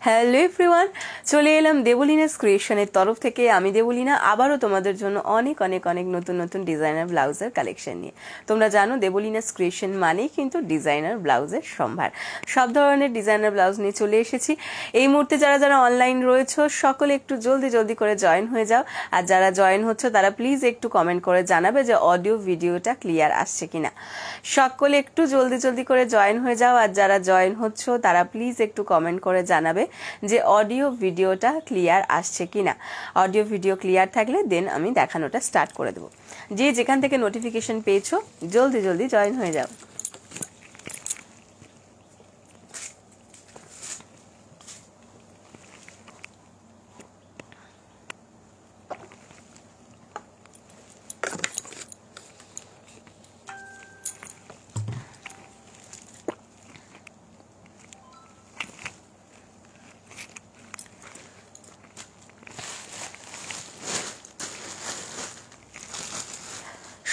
Hello everyone, চলে এলাম দেবলিনাস ক্রিয়েশনের তরফ থেকে। আমি দেবলিনা আবারও তোমাদের জন্য অনেক অনেক অনেক নতুন নতুন ডিজাইনার ব্লাউজের কালেকশন নিয়ে। তোমরা জানো দেবলিনাস ক্রিয়েশন মানেই কিন্তু ডিজাইনার ব্লাউজের সম্ভার। সব ধরনের ডিজাইনার ব্লাউজ নিয়ে চলে এসেছি। এই মুহূর্তে যারা যারা অনলাইন রয়েছে সকলে একটু জলদি জলদি করে জয়েন হয়ে যাও। আর যারা জয়েন হচ্ছে তারা প্লিজ একটু কমেন্ট করে জানাবে যে অডিও ভিডিওটা ক্লিয়ার আসছে কিনা। সকলে একটু জলদি জলদি করে জয়েন হয়ে যাও। আর যারা জয়েন হচ্ছ তারা প্লিজ একটু কমেন্ট করে জানাবে যে অডিও ভিডিওটা ক্লিয়ার আসছে কিনা। অডিও ভিডিও ক্লিয়ার থাকলে দেন আমি দেখানোটা স্টার্ট করে দেবো। যে যেখান থেকে নোটিফিকেশন পেয়েছো জলদি জলদি জয়েন হয়ে যাও।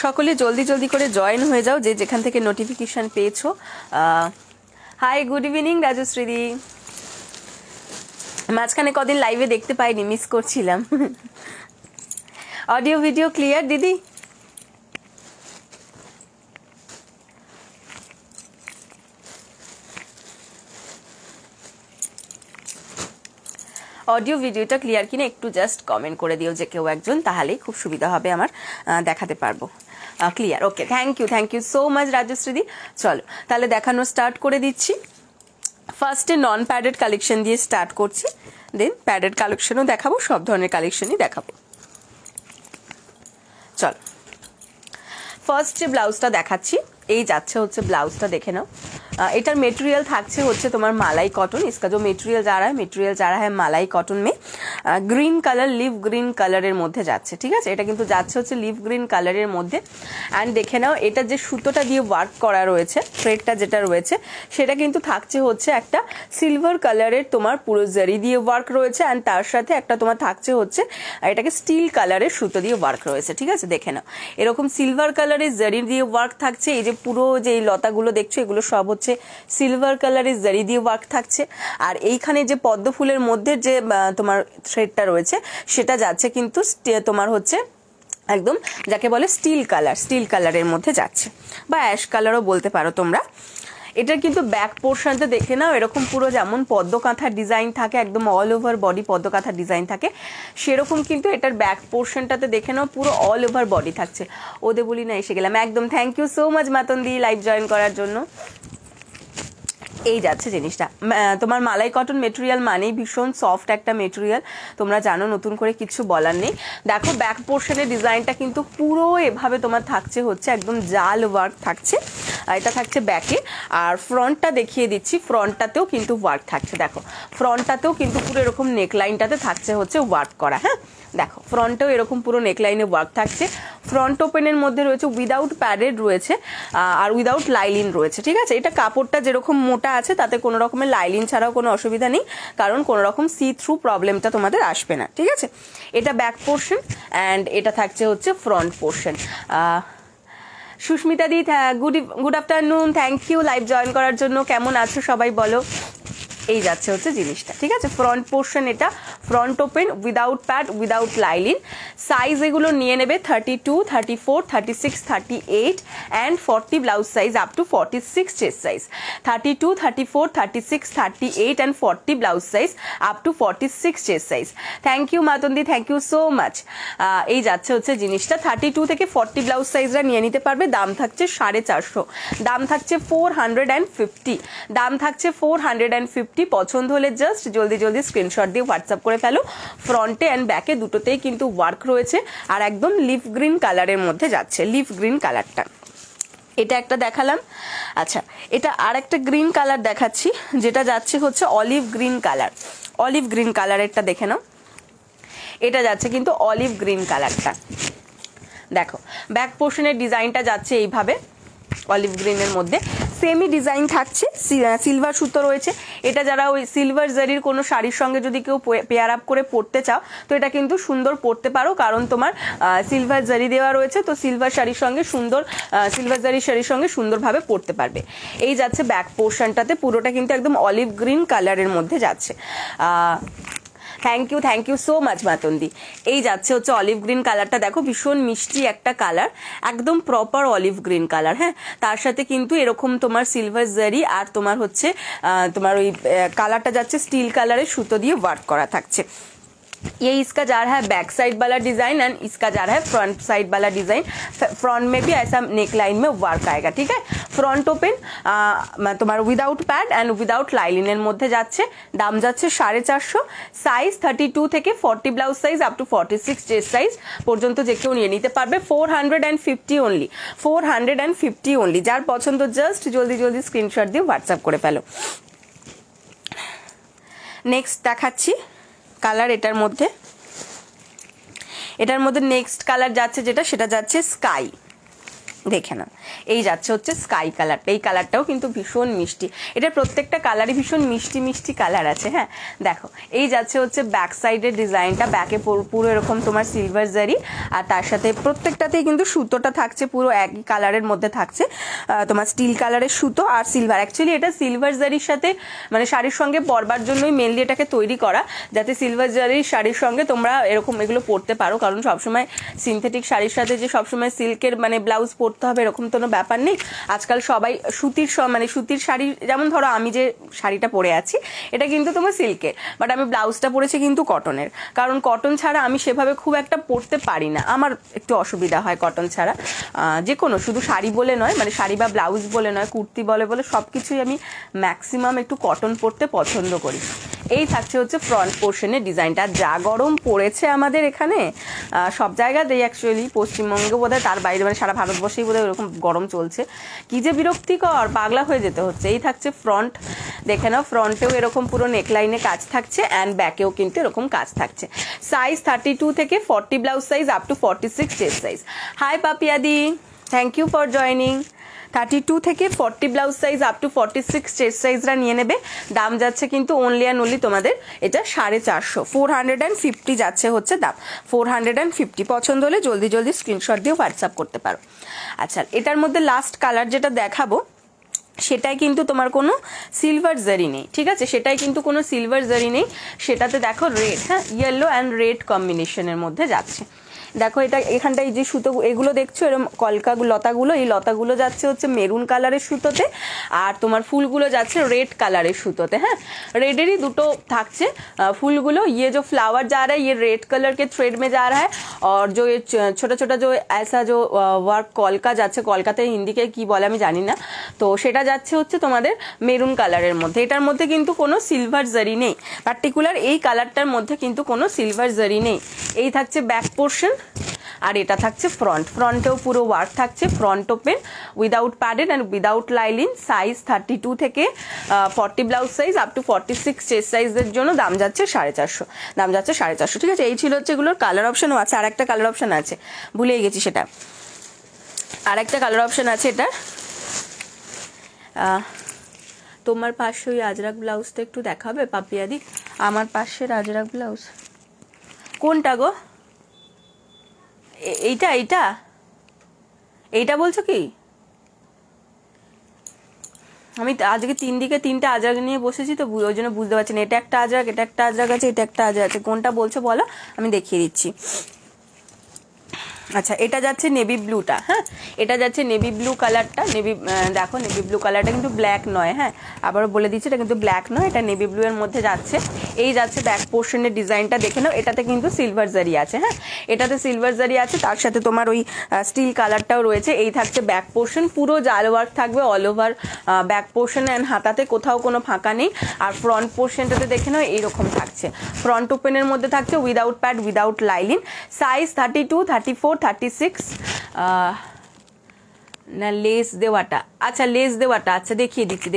সকলে জলদি জলদি করে জয়েন হয়ে যাও যে যেখান থেকে নোটিফিকেশন পেয়েছো। হাই, গুড ইভিনিং রাজশ্রীদি। মাঝখানে কদিন লাইভে দেখতে পাইনি, মিস করছিলাম। অডিও ভিডিও ক্লিয়ার দিদি? অডিও ভিডিওটা ক্লিয়ার কিনা একটু জাস্ট কমেন্ট করে দিও যে কেউ একজন, তাহলেই খুব সুবিধা হবে আমার, দেখাতে পারবো। Clear, okay, thank you so much রাজশ্রীদি। চলো তাহলে দেখানো স্টার্ট করে দিচ্ছি। ফার্স্টে নন প্যাডেড কালেকশন দিয়ে স্টার্ট করছি, দেন প্যাডেড কালেকশনও দেখাবো, সব ধরনের কালেকশনই দেখাবো। চলো ফার্স্ট যে ব্লাউজটা দেখাচ্ছি, এই যাচ্ছে হচ্ছে ব্লাউজটা, দেখে নাও। এটার মেটেরিয়াল থাকছে হচ্ছে তোমার মালাই कॉटन। इसका जो মেটেরিয়াল जा रहा है মালাই कॉटन में গ্রিন কালার, লিভ গ্রিন কালারের মধ্যে যাচ্ছে। ঠিক আছে, এটা কিন্তু যাচ্ছে হচ্ছে লিভ গ্রিন কালারের মধ্যে। অ্যান্ড দেখে নাও এটা যে সুতোটা দিয়ে ওয়ার্ক করা রয়েছে, থ্রেডটা যেটা রয়েছে সেটা কিন্তু থাকছে হচ্ছে একটা সিলভার কালারের তোমার পুরো জারি দিয়ে ওয়ার্ক রয়েছে। অ্যান্ড তার সাথে একটা তোমার থাকছে হচ্ছে এটাকে স্টিল কালারের সুতো দিয়ে ওয়ার্ক রয়েছে। ঠিক আছে, দেখে নাও এরকম সিলভার কালারের জারি দিয়ে ওয়ার্ক থাকছে। এই যে পুরো যে লতাগুলো দেখছো এগুলো সব হচ্ছে সিলভার কালারের জারি দিয়ে ওয়ার্ক থাকছে। আর এইখানে যে পদ্ম ফুলের মধ্যে যে তোমার থ্রেডটা রয়েছে সেটা যাচ্ছে কিন্তু তোমার হচ্ছে একদম যাকে বলে স্টিল কালারের মধ্যে যাচ্ছে, বা অ্যাশ কালারও বলতে পারো তোমরা। এটার কিন্তু ব্যাক পোর্শনটা দেখে নাও, এরকম পুরো যেমন পদ্ম কাঁথার ডিজাইন থাকে, একদম অল ওভার বডি পদ্ম কাঁথার ডিজাইন থাকে, সেরকম কিন্তু এটার ব্যাক পোর্শনটাতে দেখে নাও পুরো অল ওভার বডি থাকছে। ওদের বলি না, এসে গেলাম একদম। থ্যাংক ইউ সো মাচ মাতন্দি লাইভ জয়েন করার জন্য। এই যাচ্ছে জিনিসটা, তোমার মালাই কটন মেটেরিয়াল মানেই ভীষণ সফট একটা মেটেরিয়াল, তোমরা জানো, নতুন করে কিছু বলার নেই। দেখো ব্যাক পোর্শনের ডিজাইনটা কিন্তু পুরো এভাবে তোমার থাকছে হচ্ছে একদম জাল ওয়ার্ক থাকছে, এটা থাকছে ব্যাকে। আর ফ্রন্টটা দেখিয়ে দিচ্ছি, ফ্রন্টটাতেও কিন্তু ওয়ার্ক থাকছে। দেখো ফ্রন্টটাতেও কিন্তু পুরো এরকম নেকলাইনটাতে থাকছে হচ্ছে ওয়ার্ক করা। হ্যাঁ দেখো ফ্রন্টেও এরকম পুরো নেকলাইনে ওয়ার্ক থাকছে। ফ্রন্ট ওপেনের মধ্যে রয়েছে উইদাউট প্যাডেড রয়েছে আর উইদাউট লাইলিন রয়েছে। ঠিক আছে, এটা কাপড়টা যেরকম মোটা আছে তাতে কোনো রকমের লাইলিন ছাড়াও কোনো অসুবিধা নেই, কারণ কোনো রকম সি থ্রু প্রবলেমটা তোমাদের আসবে না। ঠিক আছে, এটা ব্যাক পোর্শন অ্যান্ড এটা থাকছে হচ্ছে ফ্রন্ট পোর্শন। সুস্মিতা দি good afternoon, thank you live join করার জন্য। কেমন আছো সবাই বলো। এই যাচ্ছে হচ্ছে জিনিসটা। ঠিক আছে, ফ্রন্ট পোর্শন, এটা front open without pad without lining. Size এগুলো নিয়ে নেবে 32, 34, 36, 38 and 40 blouse size up to 46 chest size. 32, 34, 36, 38 and 40 blouse size up to 46 chest size. Thank you মাতন্দি, থ্যাংক ইউ সো মাচ। এই যাচ্ছে হচ্ছে জিনিসটা। 32 থেকে 40 ব্লাউজ সাইজরা নিয়ে নিতে পারবে। দাম থাকছে 450, দাম থাকছে 450, দাম থাকছে 450। পছন্দ হলে জাস্ট জলদি জলদি স্ক্রিনশট দিয়ে হোয়াটসঅ্যাপ করে ফেলো। ফ্রন্টে অ্যান্ড ব্যাকে দুটোতেই কিন্তু ওয়ার্ক রয়েছে আর একদম লিফ গ্রিন কালারের মধ্যে যাচ্ছে, লিফ গ্রিন কালারটা। এটা একটা দেখালাম। আচ্ছা, এটা আর একটা গ্রিন কালার দেখাচ্ছি, যেটা যাচ্ছে হচ্ছে olive green colour. Olive green কালারেরটা দেখে নাও, এটা যাচ্ছে কিন্তু অলিভ গ্রিন কালারটা। দেখো ব্যাক পোর্শনের ডিজাইনটা যাচ্ছে এইভাবে অলিভ গ্রিনের মধ্যে। সেমি ডিজাইন থাকছে, সিলভার সুতো রয়েছে। এটা যারা ওই সিলভার জারির কোনো শাড়ির সঙ্গে যদি কেউ পেয়ার আপ করে পরতে চাও তো এটা কিন্তু সুন্দর পরতে পারো, কারণ তোমার সিলভার জারি দেওয়া রয়েছে, তো সিলভার শাড়ির সঙ্গে সুন্দর, সিলভার জারির শাড়ির সঙ্গে সুন্দরভাবে পরতে পারবে। এই যাচ্ছে ব্যাক পোর্শনটাতে, পুরোটা কিন্তু একদম অলিভ গ্রিন কালারের মধ্যে যাচ্ছে। থ্যাংক ইউ সো মাচ মাতন্দি। এই যাচ্ছে হচ্ছে অলিভ গ্রিন কালারটা, দেখো ভীষণ মিষ্টি একটা কালার, একদম প্রপার অলিভ গ্রিন কালার। হ্যাঁ, তার সাথে কিন্তু এরকম তোমার সিলভার জারি আর তোমার হচ্ছে তোমার ওই কালারটা যাচ্ছে স্টিল কালারের সুতো দিয়ে ওয়ার্ক করা থাকছে। ये इसका जा रहा है बैक साइड वाला डिजाइन एंड इसका जा रहा है फ्रंट साइड वाला डिजाइन। फ्रंट में भी ऐसा नेक लाइन में वर्क आएगा, ठीक है। फ्रंट ओपन তোমার উইদাউট প্যাড অ্যান্ড উইদাউট লাইলিনের মধ্যে যাচ্ছে। দাম যাচ্ছে 450। সাইজ 32 থেকে 40 blouse size up to 46 chest size পর্যন্ত যে কেউ নিয়ে নিতে পারবে। 450 অনলি, 450 অনলি। যার পছন্দ জাস্ট জলদি জলদি স্ক্রিনশট দিয়ে হোয়াটসঅ্যাপ করে ফেলো। নেক্সট দেখাচ্ছি কালার, এটার মধ্যে নেক্সট কালার যাচ্ছে যেটা, সেটা যাচ্ছে স্কাই। দেখে না, এই যাচ্ছে হচ্ছে স্কাই কালারটা। এই কালারটাও কিন্তু ভীষণ মিষ্টি, এটার প্রত্যেকটা কালারই ভীষণ মিষ্টি মিষ্টি কালার আছে। হ্যাঁ দেখো, এই যাচ্ছে হচ্ছে ব্যাক সাইডের ডিজাইনটা, ব্যাকে পুরো এরকম তোমার সিলভার জারি, আর তার সাথে প্রত্যেকটাতেই কিন্তু সুতোটা থাকছে পুরো একই কালারের মধ্যে থাকছে, তোমার স্টিল কালারের সুতো আর সিলভার। অ্যাকচুয়ালি এটা সিলভার জারির সাথে মানে শাড়ির সঙ্গে পরবার জন্যই মেনলি এটাকে তৈরি করা, যাতে সিলভার জারির শাড়ির সঙ্গে তোমরা এরকম এগুলো পরতে পারো, কারণ সবসময় সিনথেটিক শাড়ির সাথে যে সবসময় সিল্কের মানে ব্লাউজ পরতে হবে এরকম কোনো ব্যাপার নেই। আজকাল সবাই সুতির শাড়ি, যেমন ধরো আমি যে শাড়িটা পরে আছি এটা কিন্তু তোমার সিল্কের, বাট আমি ব্লাউজটা পরেছি কিন্তু কটনের, কারণ কটন ছাড়া আমি সেভাবে খুব একটা পরতে পারি না, আমার একটু অসুবিধা হয় কটন ছাড়া। যে কোনো, শুধু শাড়ি বলে নয়, মানে শাড়ি বা ব্লাউজ বলে নয়, কুর্তি বলে সব কিছুই আমি ম্যাক্সিমাম একটু কটন পরতে পছন্দ করি। এই থাকছে হচ্ছে ফ্রন্ট পোর্শনের ডিজাইনটা। যা গরম পড়েছে আমাদের এখানে, সব জায়গাতেই অ্যাকচুয়ালি, পশ্চিমবঙ্গে বোধহয়, তার বাইরে মানে সারা ভারতবর্ষেই বোধহয় এরকম গরম চলছে, কি যে বিরক্তিকর, পাগলা হয়ে যেতে হচ্ছে। এই থাকছে ফ্রন্ট, দেখে নাও, ফ্রন্টেও এরকম পুরো নেকলাইনে কাজ থাকছে অ্যান্ড ব্যাকেও কিন্তু এরকম কাজ থাকছে। সাইজ 32 থেকে 40 blouse size up to 46 chest size. Hi পাপিয়াদি, থ্যাংক ইউ ফর জয়নিং। 32 থেকে 40 blouse size up to 46 chest সাইজরা নিয়ে নেবে। দাম যাচ্ছে কিন্তু অনলি অ্যান্ড অনলি তোমাদের এটা 450, 450 যাচ্ছে হচ্ছে দাম, 450। পছন্দ হলে জলদি জলদি স্ক্রিনশট দিয়ে হোয়াটসঅ্যাপ করতে পারো। আচ্ছা, এটার মধ্যে লাস্ট কালার যেটা দেখাবো সেটাই কিন্তু তোমার কোনো সিলভার জারি নেই, ঠিক আছে, সেটাই কিন্তু কোনো সিলভার জারি নেই, সেটাতে দেখো রেড, হ্যাঁ ইয়েলো অ্যান্ড রেড কম্বিনেশনের মধ্যে যাচ্ছে। দেখো এটা এখানটায় যে সুতো এগুলো দেখছো এরকম লতাগুলো, এই লতাগুলো যাচ্ছে হচ্ছে মেরুন কালারের সুতোতে, আর তোমার ফুলগুলো যাচ্ছে রেড কালারের সুতোতে। হ্যাঁ, रेडেরই দুটো থাকছে फूलগুলো। ये जो फ्लावर जा रहा है ये रेड कलर के थ्रेड में जा रहा है, और जो ये छोटा छोटा जो ऐसा जो वर्क কলকা যাচ্ছে, কলকাতে হিন্দিকে কি বলে আমি জানি না, তো সেটা যাচ্ছে হচ্ছে তোমাদের মেরুন কালারের মধ্যে। এটার মধ্যে কিন্তু কোনো সিলভার জারি নেই, পার্টিকুলার এই কালারটার মধ্যে কিন্তু কোনো সিলভার জারি নেই। এই থাকছে ব্যাক পোর্শন, আর এটা থাকছে ফ্রন্টেও পুরো ওয়ার্ক থাকছে। Front open without padded and without lining. Size 32 থেকে 40 blouse size up to 46 chest সাইজের জন্য দাম যাচ্ছে 450, দাম যাচ্ছে 450, ঠিক আছে। এই ছিল হচ্ছে এগুলোর কালার অপশনও আছে, আর একটা কালার অপশন আছে, ভুলেই গেছি সেটা, আর একটা কালার অপশন আছে এটার। তোমার পাশে ওই আজরাক ব্লাউজটা একটু দেখাবে পাপিয়াদি, আমার পাশের আজরাক ব্লাউজ কোনটা গো? এইটা এইটা এইটা বলছো কি? আমি আজকে 3 দিকে 3টা আজরাক নিয়ে বসেছি তো ওই জন্য বুঝতে পারছি না, এটা একটা আজরাক, এটা একটা আজরাক আছে, এটা একটা আজরাক আছে, কোনটা বলছো বলো, আমি দেখিয়ে দিচ্ছি। আচ্ছা, এটা যাচ্ছে নেভি ব্লুটা, হ্যাঁ এটা যাচ্ছে নেভি ব্লু কালারটা। দেখো নেভি ব্লু কালারটা কিন্তু ব্ল্যাক নয়, হ্যাঁ আবারও বলে দিচ্ছি, এটা কিন্তু ব্ল্যাক নয়, এটা নেভি ব্লু এর মধ্যে যাচ্ছে। এই যাচ্ছে ব্যাক পোর্শনের ডিজাইনটা, দেখে নাও, এটাতে কিন্তু সিলভার জারি আছে, হ্যাঁ এটাতে সিলভার জারি আছে, তার সাথে তোমার ওই স্টিল কালারটাও রয়েছে। এই থাকছে ব্যাক পোর্শন, পুরো জাল ওয়ার্ক থাকবে all over back portion and হাতাতে কোথাও কোনো ফাঁকা নেই। আর ফ্রন্ট পোর্শনটাতে দেখে নাও এইরকম থাকছে, ফ্রন্ট ওপেনের মধ্যে থাকছে without pad without lining. Size 32, 34, 36 না লেস দেওয়াটা, আচ্ছা লেস দেওয়াটা, আচ্ছা দেখিয়ে দিচ্ছি।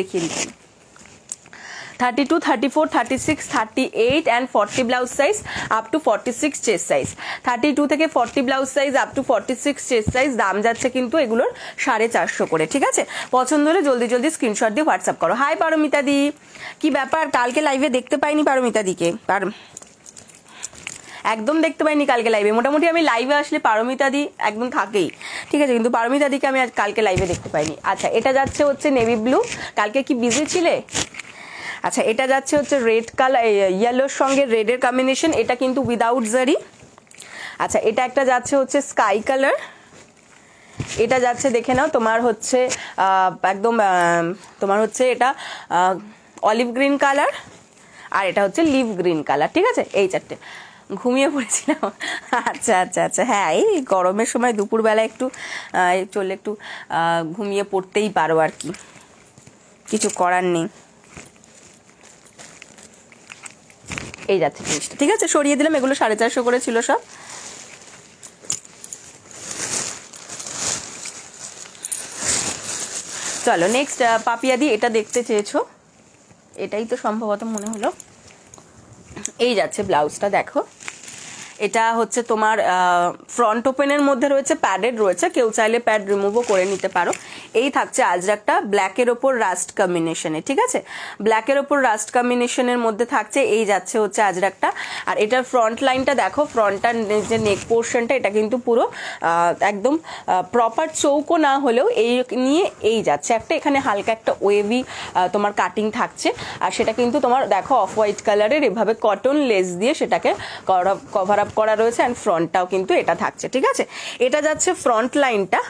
32, 34, 36, 38 and 40 blouse size up to 46 chest size. 32 থেকে 40 blouse size up to 46 chest size, দাম যাচ্ছে কিন্তু এগুলোর 450 করে। ঠিক আছে, পছন্দ হলে জলদি জলদি স্ক্রিনশট দিয়ে হোয়াটসঅ্যাপ করো। হাই পারমিতা দি, কি ব্যাপার কালকে লাইভে দেখতে পাইনি পারমিতা দিকে, একদম দেখতে পাইনি কালকে লাইভে। মোটামুটি আমি লাইভে আসলে পারমিতা দি একদম থাকেই, ঠিক আছে, কিন্তু পারমিতা দিকে আমি আজ কালকে লাইভে দেখতে পাইনি। আচ্ছা, এটা যাচ্ছে হচ্ছে নেভি ব্লু, কালকে কি বিজি ছিলে? আচ্ছা, এটা যাচ্ছে হচ্ছে রেড কালার, ইয়েলোর সঙ্গে রেডের কম্বিনেশন, এটা কিন্তু উইদাউট জারি। আচ্ছা, এটা একটা যাচ্ছে হচ্ছে স্কাই কালার, এটা যাচ্ছে দেখে নাও তোমার হচ্ছে একদম তোমার হচ্ছে এটা অলিভ গ্রিন কালার, আর এটা হচ্ছে লিভ গ্রিন কালার। ঠিক আছে, এই চারটে। ঘুমিয়ে পড়েছিলাম। আচ্ছা আচ্ছা আচ্ছা, হ্যাঁ এই গরমের সময় দুপুরবেলা একটু চললে একটু ঘুমিয়ে পড়তেই পারো আর কি, কিছু করার নেই। এই যাচ্ছে জিনিসটা, ঠিক আছে, সরিয়ে দিলাম। এগুলো 450 করে ছিল সব। চলো নেক্সট, পাপিয়াদি এটা দেখতে চেয়েছো, এটাই তো সম্ভবত মনে হলো। এই যাচ্ছে ব্লাউজটা, দেখো এটা হচ্ছে তোমার ফ্রন্ট ওপেনের মধ্যে রয়েছে, প্যাডেড রয়েছে, কেউ চাইলে প্যাড রিমুভও করে নিতে পারো। এই থাকছে আজরাকটা ব্ল্যাকের ওপর রাস্ট কম্বিনেশনে, ঠিক আছে, ব্ল্যাকের ওপর রাস্ট কম্বিনেশনের মধ্যে থাকছে। এই যাচ্ছে হচ্ছে আজরাকটা। আর এটার ফ্রন্ট লাইনটা দেখো, ফ্রন্টটার যে নেক পোর্শনটা এটা কিন্তু পুরো একদম প্রপার চৌকো না হলেও এই নিয়ে এই যাচ্ছে একটা, এখানে হালকা একটা ওয়েভি তোমার কাটিং থাকছে। আর সেটা কিন্তু তোমার দেখো অফ হোয়াইট কালারের এভাবে কটন লেস দিয়ে সেটাকে কভার আপ করা রয়েছে, অ্যান্ড ফ্রন্টটাও কিন্তু এটা থাকছে। ঠিক আছে, এটা যাচ্ছে ফ্রন্ট লাইনটা।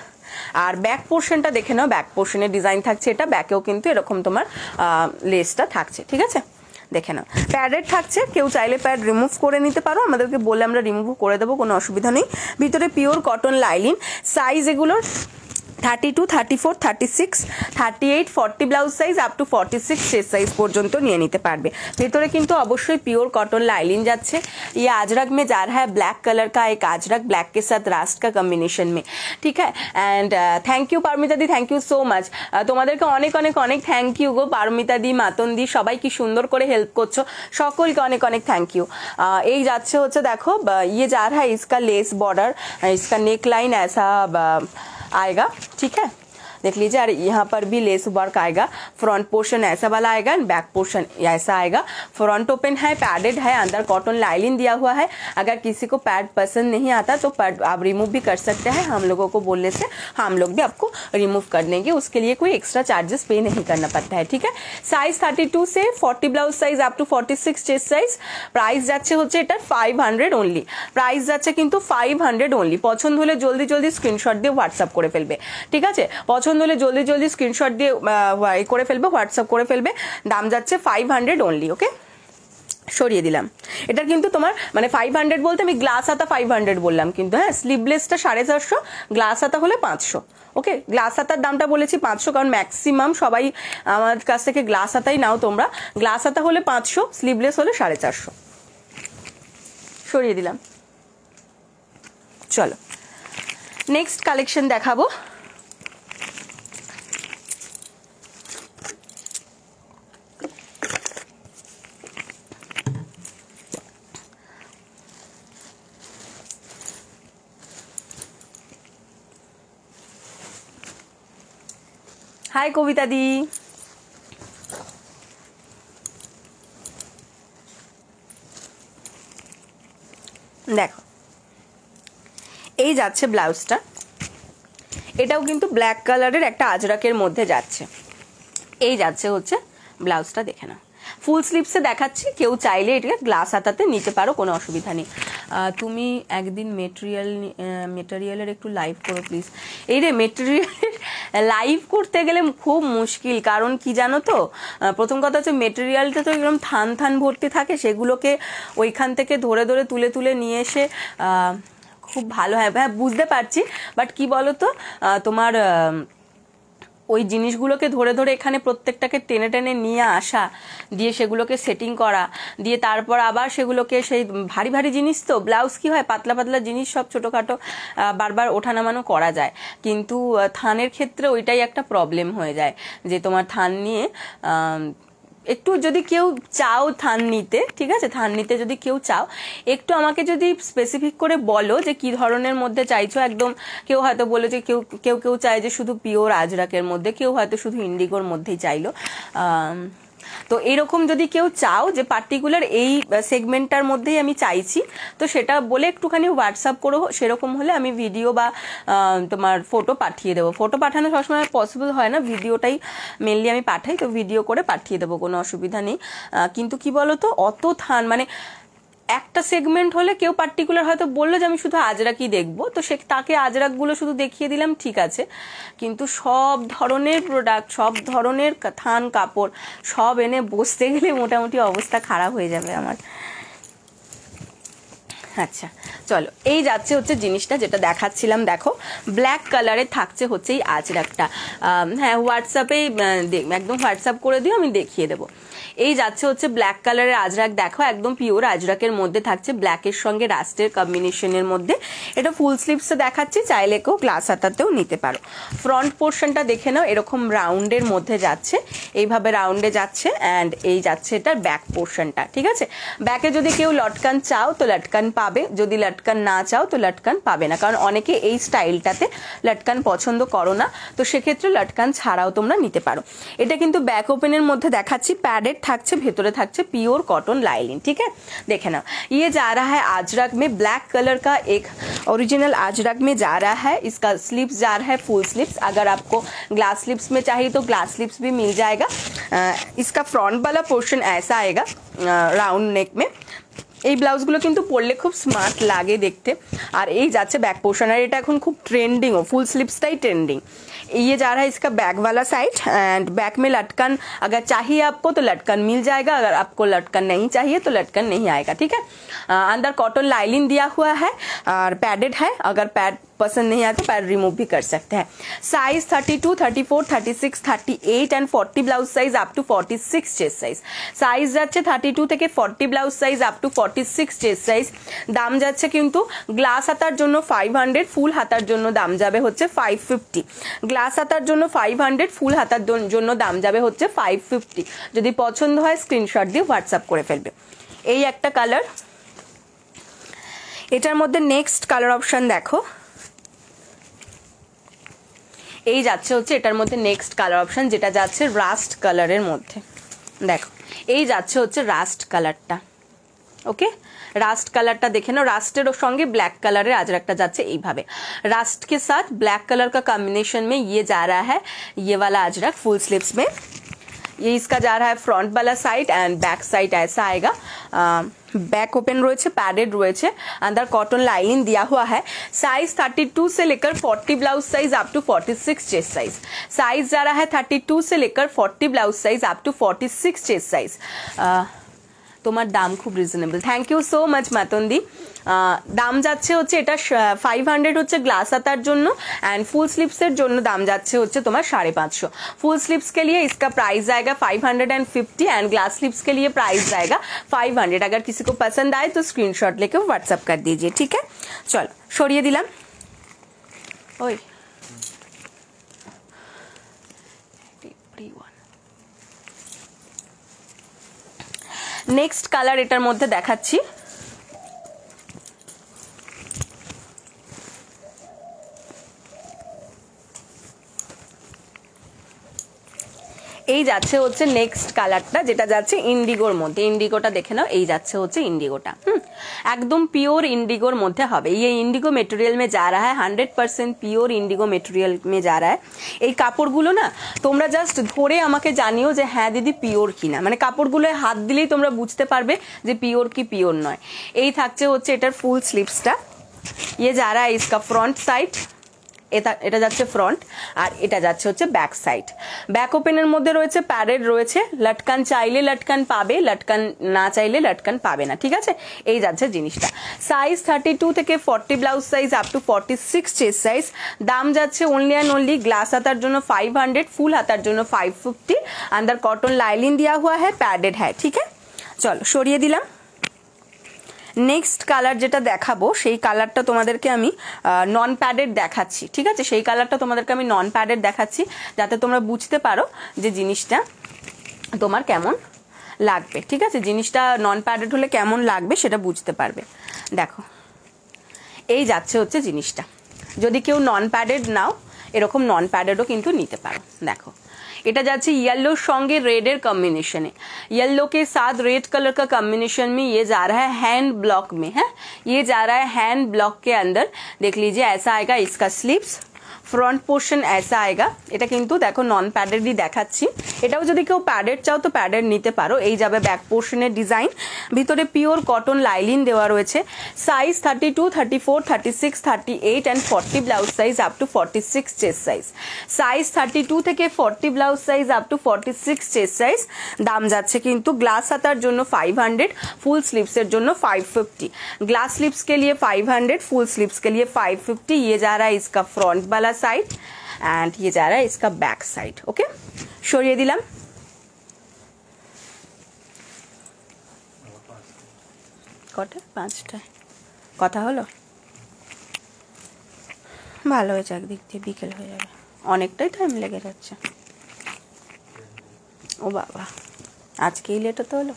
আর ব্যাক পোর্শনটা দেখে নাও, ব্যাক পোর্শনের ডিজাইন থাকছে এটা, ব্যাকেও কিন্তু এরকম তোমার লেসটা থাকছে। ঠিক আছে, দেখে নাও, প্যাডেড থাকছে, কেউ চাইলে প্যাড রিমুভ করে নিতে পারো, আমাদেরকে বলে আমরা রিমুভ করে দেবো, কোনো অসুবিধা নেই। ভিতরে পিওর কটন লাইলিন, সাইজ এগুলোর 32, 34, 36, 38, 40 blouse size up to 46 chest size পর্যন্ত নিয়ে নিতে পারবে। ভেতরে কিন্তু অবশ্যই পিওর कॉटन लाइलिन যাচ্ছে। ये अजरक में जा रहा है, ब्लैक कलर का एक अजरक ब्लैक के साथ रास्ट का कॉम्बिनेशन में। ठीक है, एंड थैंक यू পারমিতা দি, থ্যাংক ইউ সো মাচ। তোমাদেরকে অনেক অনেক অনেক থ্যাংক ইউ গো, পারমিতা দি, মাতন দি, সবাই কি সুন্দর করে হেল্প করছো, সকলকে অনেক অনেক থ্যাংক ইউ। এই যাচ্ছে হচ্ছে দেখো, ये जा रहा है इसका लेस बॉर्डर, इसका नेक लाइन ऐसा आएगा। ठीक है, देख लीजिए, और यहाँ पर भी लेस वर्क आएगा। फ्रंट पोर्शन ऐसा वाला आएगा, बैक पोर्शन ऐसा आएगा। फ्रंट ओपन है, पैडेड है, अंदर कॉटन लाइलिन दिया हुआ है। अगर किसी को पैड पसंद नहीं आता तो पैड आप रिमूव भी कर सकते हैं, हम लोगों को बोलने से हम लोग भी आपको रिमूव कर देंगे, उसके लिए कोई एक्स्ट्रा चार्जेस पे नहीं करना पड़ता है। ठीक है, साइज 32 से 40 blouse size up to 46 chest size. Price যাচ্ছে হচ্ছে এটা 500 অনলি, প্রাইস যাচ্ছে কিন্তু 500 অনলি। পছন্দ হলে জলদি জলদি স্ক্রিনশট দিয়ে হোয়াটসঅ্যাপ করে ফেলবে। ঠিক আছে, পছন্দ হলে জলদি জলদি স্ক্রিনশট দিয়ে করে ফেলবে, হোয়াটসঅ্যাপ করে ফেলবে। দাম যাচ্ছে 500 অনলি। ওকে, সরিয়ে দিলাম। এটা কিন্তু তোমার মানে 500 বলতে আমি গ্লাস হাতা 500 বললাম কিন্তু, হ্যাঁ, স্লিভলেসটা 450, গ্লাস হাতা হলে 500। ওকে, গ্লাস হাতার দামটা বলেছি 500, কারণ ম্যাক্সিমাম সবাই আমার কাছ থেকে গ্লাস হাতাই নাও তোমরা। গ্লাস হাতা হলে 500, স্লিভলেস হলে 450। সরিয়ে দিলাম। চলো নেক্সট কালেকশন দেখাবো। হাই কবিতা দি, দেখো এই যাচ্ছে ব্লাউজটা, এটাও কিন্তু ব্ল্যাক কালারের একটা আজরাকের মধ্যে যাচ্ছে। এই যাচ্ছে হচ্ছে ব্লাউজটা, দেখে না, ফুল স্লিভসে দেখাচ্ছি, কেউ চাইলে এটাকে গ্লাস হাতাতে নিতে পারো, কোনো অসুবিধা নেই। তুমি একদিন মেটেরিয়ালের একটু লাইভ করো প্লিজ। এই রে, মেটেরিয়ালের লাইভ করতে গেলে খুব মুশকিল, কারণ কি জানো তো, প্রথম কথা হচ্ছে মেটেরিয়ালটা তো এরকম থান থান ভর্তি থাকে, সেগুলোকে ওইখান থেকে ধরে ধরে তুলে তুলে নিয়ে এসে খুব ভালো হয়। হ্যাঁ বুঝতে পারছি, বাট কি বলো তো, তোমার ওই জিনিসগুলোকে ধরে ধরে এখানে প্রত্যেকটাকে টেনে টেনে নিয়ে আসা, দিয়ে সেগুলোকে সেটিং করা, দিয়ে তারপর আবার সেগুলোকে, সেই ভারী ভারী জিনিস তো, ব্লাউজ কি হয় পাতলা পাতলা জিনিস সব ছোটোখাটো বারবার ওঠানামানো করা যায়, কিন্তু থানের ক্ষেত্রে ওইটাই একটা প্রবলেম হয়ে যায়, যে তোমার থান নিয়ে একটু যদি কেউ চাও থান নিতে, ঠিক আছে, থান নিতে যদি কেউ চাও, একটু আমাকে যদি স্পেসিফিক করে বলো যে কি ধরনের মধ্যে চাইছো। একদম কেউ হয়তো বলে যে কেউ কেউ কেউ চায় যে শুধু পিওর আজরাকের মধ্যে, কেউ হয়তো শুধু ইন্ডিগোর মধ্যেই চাইলো। তো এরকম যদি কেউ চাও যে পার্টিকুলার এই সেগমেন্টটার মধ্যেই আমি চাইছি, তো সেটা বলে একটুখানি হোয়াটসঅ্যাপ করো। সেরকম হলে আমি ভিডিও বা তোমার ফটো পাঠিয়ে দেবো। ফটো পাঠানো সবসময় পসিবল হয় না, ভিডিওটাই মেনলি আমি পাঠাই, তো ভিডিও করে পাঠিয়ে দেবো, কোনো অসুবিধা নেই। কিন্তু কি বলতো, অত থান মানে একটা সেগমেন্ট হলে কেউ পার্টিকুলার হয়তো বললো যে আমি শুধু আজরাকই দেখবো, তো সে তাকে আজরাকগুলো শুধু দেখিয়ে দিলাম, ঠিক আছে। কিন্তু সব ধরনের প্রোডাক্ট, সব ধরনের থান কাপড় সব এনে বসতে গেলে মোটামুটি অবস্থা খারাপ হয়ে যাবে আমার। আচ্ছা চলো, এই যাচ্ছে হচ্ছে জিনিসটা যেটা দেখাচ্ছিলাম। দেখো ব্ল্যাক কালারে থাকছে হচ্ছে এই আজরাকটা। হ্যাঁ, হোয়াটসঅ্যাপে একদম হোয়াটসঅ্যাপ করে দিও, আমি দেখিয়ে দেবো। এই যাচ্ছে হচ্ছে ব্ল্যাক কালারের আজরাক। দেখো একদম পিওর আজরাকের মধ্যে থাকছে, ব্ল্যাকের সঙ্গে রাস্টের কম্বিনেশনের মধ্যে। এটা ফুল স্লিভসে দেখাচ্ছি, চাইলে কেউ গ্লাস হাতাতেও নিতে পারো। ফ্রন্ট পোর্শনটা দেখে নাও, এরকম রাউন্ডের মধ্যে যাচ্ছে, এইভাবে রাউন্ডে যাচ্ছে। অ্যান্ড এই যাচ্ছে এটার ব্যাক পোর্শনটা, ঠিক আছে। ব্যাকে যদি কেউ লটকান চাও তো লটকান পাবে, যদি লটকান না চাও তো লটকান পাবে না, কারণ অনেকে এই স্টাইলটাতে লটকান পছন্দ করো না, তো সেক্ষেত্রে লটকান ছাড়াও তোমরা নিতে পারো। এটা কিন্তু ব্যাক ওপেনের মধ্যে দেখাচ্ছি, প্যাডেড থাকছে, ভেতরে থাকছে পিওর कॉटन लाइनिंग, ठीक है। देखे ना, ये जा रहा है आजरक में, ब्लैक कलर का एक ओरिजिनल आजरक में जा रहा है। इसका स्लीव्स जा रहा है फुल स्लीव्स। अगर आपको ग्लास स्लीव्स में चाहिए तो ग्लास स्लीव्स भी मिल जाएगा। इसका फ्रंट वाला पोर्शन ऐसा आएगा राउंड नेक में। এই ব্লাউজগুলো কিন্তু পরলে খুব স্মার্ট লাগে দেখতে। আর এই যাচ্ছে ব্যাক পোর্শন, আর এটা এখন খুব ট্রেন্ডিং, ও ফুল স্লিভসটাই ট্রেন্ডিং। ये जा रहा है इसका बैक वाला साइड, एंड बैक में लटकन अगर चाहिए आपको तो लटकन मिल जाएगा, अगर आपको लटकन नहीं चाहिए तो लटकन नहीं आएगा, ठीक है। अंदर कॉटन लाइनिंग दिया हुआ है और पैडेड है। अगर पैड पसंद नहीं आया तो पैड रिमूव भी कर सकते हैं। Size 32, 34, 36, 38 and 40 blouse size up to 46 chest size. Size যাচ্ছে 32 থেকে 40 blouse size up to 46 chest size. দাম যাচ্ছে কিন্তু গ্লাস হাতার জন্য 500, ফুল হাতার জন্য দাম যাবে হচ্ছে 550। গ্লাস হাতার জন্য 500, ফুল হাতার জন্য দাম যাবে হচ্ছে 550। যদি পছন্দ হয় স্ক্রিনশট দিয়ে হোয়াটসঅ্যাপ করে ফেলবে। এই একটা কালার। এটার মধ্যে নেক্সট কালার অপশন দেখো, এই যাচ্ছে হচ্ছে এটার মধ্যে নেক্সট কালার অপশন, যেটা যাচ্ছে রাস্ট কালারের মধ্যে। দেখো এই যাচ্ছে হচ্ছে রাস্ট কালারটা, ওকে। रास्ट कलरটা দেখে নাও, রাস্টের সঙ্গে ब्लैक कलर अजरकটা যাচ্ছে এইভাবে। रास्ट के साथ ब्लैक कलर का कॉम्बिनेशन में ये जा रहा है, ये वाला अजरक फुल स्लीव्स में। ये इसका जा रहा है फ्रंट वाला साइड एंड बैक साइड ऐसा आएगा। बैक ओपन রয়েছে, पैडेड রয়েছে, अंदर कॉटन लाइनिंग दिया हुआ है। साइज 32 से लेकर 40 blouse size up to 46 chest size. Size जा रहा है 32 से लेकर 40 blouse size up to 46 chest size. তোমার দাম খুব reasonable, thank you so much মাতন্দি। দাম যাচ্ছে হচ্ছে এটা 500 হচ্ছে গ্লাস হাতার জন্য, एंड फुल स्लीव्स এর জন্য দাম যাচ্ছে হচ্ছে তোমার 550। फुल स्लीव्स के लिए इसका प्राइस आएगा 550 एंड ग्लास स्लीव्स के लिए प्राइस आएगा 500। अगर किसी को पसंद आए तो स्क्रीनशॉट लेके व्हाट्सएप कर दीजिए, ठीक है। चलो সরিয়ে দিলাম। ওই নেক্সট কালার এটার মধ্যে দেখাচ্ছি। এই যাচ্ছে হচ্ছে নেক্সট কালারটা, যেটা যাচ্ছে ইন্ডিগোর মধ্যে। ইন্ডিগোটা দেখে নাও, এই যাচ্ছে হচ্ছে ইন্ডিগোটা। एकदम प्योर इंडिगोर मध्य হবে। ये इंडिगो मटेरियल में जा रहा है, 100% प्योर इंडिगो मटेरियल में जा रहा है। এই কাপড়গুলো না তোমরা জাস্ট ধরে আমাকে জানিও যে হ্যাঁ দিদি পিওর কিনা, মানে কাপড়গুলোয় হাত দিলেই তোমরা বুঝতে পারবে যে পিওর কি পিওর নয়। এই থাকছে হচ্ছে এটার ফুল স্লিভসটা। ये जा रहा है इसका फ्रंट साइड, এটা যাচ্ছে ফ্রন্ট, আর এটা যাচ্ছে হচ্ছে ব্যাক সাইড। ব্যাক ওপেনের মধ্যে রয়েছে, প্যাডেড রয়েছে। লটকান চাইলে লটকান পাবে, লটকান না চাইলে লটকান পাবে না, ঠিক আছে। এই যাচ্ছে জিনিসটা। সাইজ 32 থেকে 40 blouse size up to 46 chest size. দাম যাচ্ছে ओनली एंड ओनली ग्लास हातार জন্য 500, ফুল হাতার জন্য 550। अंदर कॉटन लाइनिंग दिया हुआ है, पैडेड है, ठीक है। চলো সরিয়ে দিলাম। নেক্সট কালার যেটা দেখাবো সেই কালারটা তোমাদেরকে আমি নন প্যাডেড দেখাচ্ছি, ঠিক আছে। সেই কালারটা তোমাদেরকে আমি নন প্যাডেড দেখাচ্ছি যাতে তোমরা বুঝতে পারো যে জিনিসটা তোমার কেমন লাগবে, ঠিক আছে? জিনিসটা নন প্যাডেড হলে কেমন লাগবে সেটা বুঝতে পারবে। দেখো এই যাচ্ছে হচ্ছে জিনিসটা। যদি কেউ নন প্যাডেড নাও, এরকম নন প্যাডেডও কিন্তু নিতে পারো। দেখো এটা যাচ্ছে येलोর সঙ্গে रेड कॉम्बिनेशन है, येलो के साथ रेड कलर का कॉम्बिनेशन में ये जा रहा है हैंड ब्लॉक में है, ये जा रहा है हैंड ब्लॉक के अंदर। देख लीजिए ऐसा आएगा इसका स्लीव्स, फ्रंट पोर्शन ऐसा आएगा। এটা কিন্তু দেখো নন প্যাডেডই দেখাচ্ছি, এটাও যদি কেউ প্যাডেড চাও তো প্যাডেড নিতে পারো। এই যাবে ব্যাক পোর্শনের ডিজাইন, ভিতরে পিওর কটন লাইলিন দেওয়া রয়েছে। Size 32, 34, 36, 38 and 40 blouse size up to 46 chest size. Size 32 থেকে 40 blouse size up to 46 chest size. দাম যাচ্ছে কিন্তু গ্লাস হাতার জন্য 500, फुल स्लीव्स এর জন্য 550। ग्लास स्लीव्स के लिए 500, फुल स्लीव्स के लिए 550। ये जा रहा है इसका फ्रंट वाला साइड एंड ये जा रहा है इसका बैक साइड। ओके সরিয়ে দিলাম। কটা? 5টা। কথা হলো, ভালো হয়েছে, একদিক দিয়ে বিকেল হয়ে যাবে, অনেকটাই টাইম লেগে যাচ্ছে। ও বাবা আজকেই লেট হতে হলো।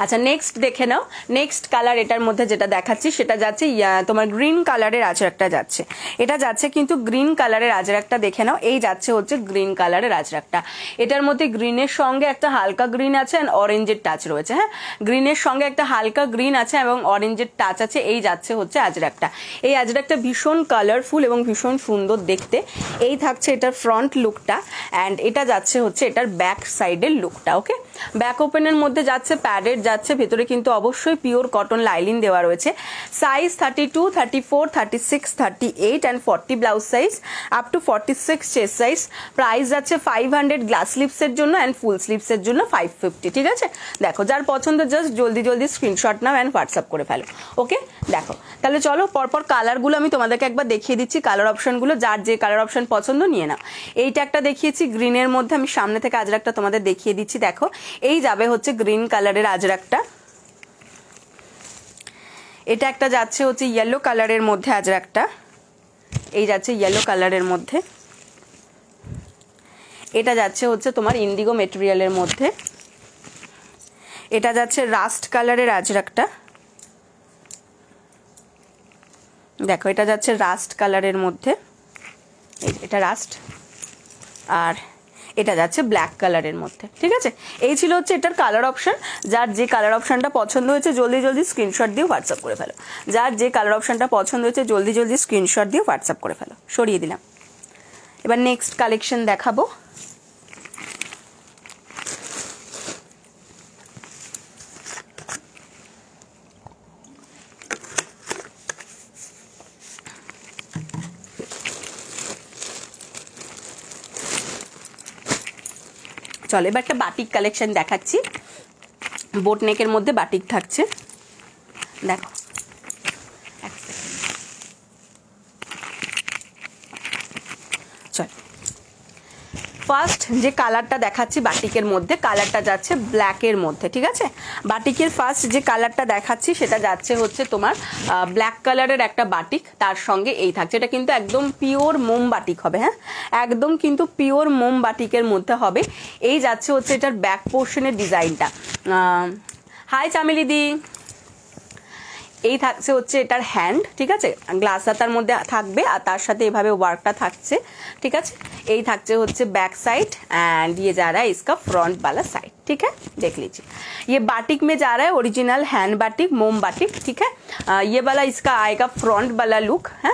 আচ্ছা নেক্সট দেখে নাও, নেক্সট কালার এটার মধ্যে যেটা দেখাচ্ছি সেটা যাচ্ছে তোমার গ্রিন কালারের আজরাকটা যাচ্ছে। এটা যাচ্ছে কিন্তু গ্রিন কালারের আজরাকটা দেখে নাও, এই যাচ্ছে হচ্ছে গ্রিন কালারের আজরাকটা। এটার মধ্যে গ্রিনের সঙ্গে একটা হালকা গ্রিন আছে আর অরেঞ্জের টাচ রয়েছে। হ্যাঁ, গ্রিনের সঙ্গে একটা হালকা গ্রিন আছে এবং অরেঞ্জের টাচ আছে। এই যাচ্ছে হচ্ছে আজরাকটা। এই আজরাকটা ভীষণ কালারফুল এবং ভীষণ সুন্দর দেখতে। এই থাকছে এটার ফ্রন্ট লুকটা অ্যান্ড এটা যাচ্ছে হচ্ছে এটার ব্যাক সাইডের লুকটা। ওকে, ব্যাক ওপেনের মধ্যে যাচ্ছে প্যাডেড যাচ্ছে, ভেতরে কিন্তু অবশ্যই পিওর কটন লাইলিন দেওয়া রয়েছে। Size 32, 34, 36, 38 and 40 blouse size up to 46 chest size. Price যাচ্ছে 500 গ্লাস স্লিভস এর জন্য এন্ড ফুল স্লিভস এর জন্য 550। ঠিক আছে, দেখো যার পছন্দ জাস্ট জলদি জলদি স্ক্রিনশট নাও এন্ড হোয়াটসঅ্যাপ করে ফেলো। ওকে দেখো তাহলে চলো পরপর কালারগুলো আমি তোমাদেরকে একবার দেখিয়ে দিচ্ছি, কালার অপশনগুলো যার যে কালার অপশন পছন্দ নিয়ে নাও। এইটা একটা দেখিয়েছি গ্রিনের মধ্যে, আমি সামনে থেকে আজরাকটা তোমাদের দেখিয়ে দিচ্ছি। দেখো এই যাবে হচ্ছে গ্রিন কালারের আজরাকটা। এটা একটা যাচ্ছে হচ্ছে ইয়েলো কালারের মধ্যে আজরাকটা, এই যাচ্ছে ইয়েলো কালারের মধ্যে। এটা যাচ্ছে হচ্ছে তোমার ইন্ডিগো মেটেরিয়ালের মধ্যে। এটা যাচ্ছে রাস্ট কালারের আজরাকটা। দেখো এটা যাচ্ছে রাস্ট কালারের মধ্যে, এটা রাস্ট, আর এটা যাচ্ছে ব্ল্যাক কালারের মধ্যে। ঠিক আছে, এই ছিল হচ্ছে এটার কালার অপশন। যার যে কালার অপশনটা পছন্দ হয়েছে জলদি জলদি স্ক্রিনশট দিয়ে হোয়াটসঅ্যাপ করে ফেলো। যার যে কালার অপশনটা পছন্দ হয়েছে জলদি জলদি স্ক্রিনশট দিয়ে হোয়াটসঅ্যাপ করে ফেলো। সরিয়ে দিলাম। এবার নেক্সট কালেকশন দেখাবো। চলো এবার একটা বাটিক কালেকশন দেখাচ্ছি, বোট নেকের মধ্যে বাটিক থাকছে। দেখো চল ফার্স্ট যে কালারটা দেখাচ্ছি বাটিকের মধ্যে, কালারটা যাচ্ছে ব্ল্যাকের মধ্যে। ঠিক আছে, বাটিকের ফার্স্ট যে কালারটা দেখাচ্ছি সেটা যাচ্ছে হচ্ছে তোমার ব্ল্যাক কালারের একটা বাটিক, তার সঙ্গে এই থাকছে। এটা কিন্তু একদম পিওর মোম বাটিক হবে। হ্যাঁ, একদম কিন্তু পিওর মোম বাটিকের মধ্যে হবে। এই যাচ্ছে হচ্ছে এটার ব্যাক পোর্শনের ডিজাইনটা। হাই চামেলি দি। এই থাকছে হচ্ছে এটার হ্যান্ড। ঠিক আছে, গ্লাস হাতার মধ্যে থাকবে আর তার সাথে এভাবে ওয়ার্কটা থাকছে। ঠিক আছে, এই থাকছে হচ্ছে बैक साइड एंड ये जा रहा है इसका फ्रंट वाला साइड। ठीक है, देख लीजिए ये बाटिक में जा रहा है, ओरिजिनल हैंड बाटिक, मोम बाटिक। ठीक है, ये वाला इसका आएगा फ्रंट वाला लुक है,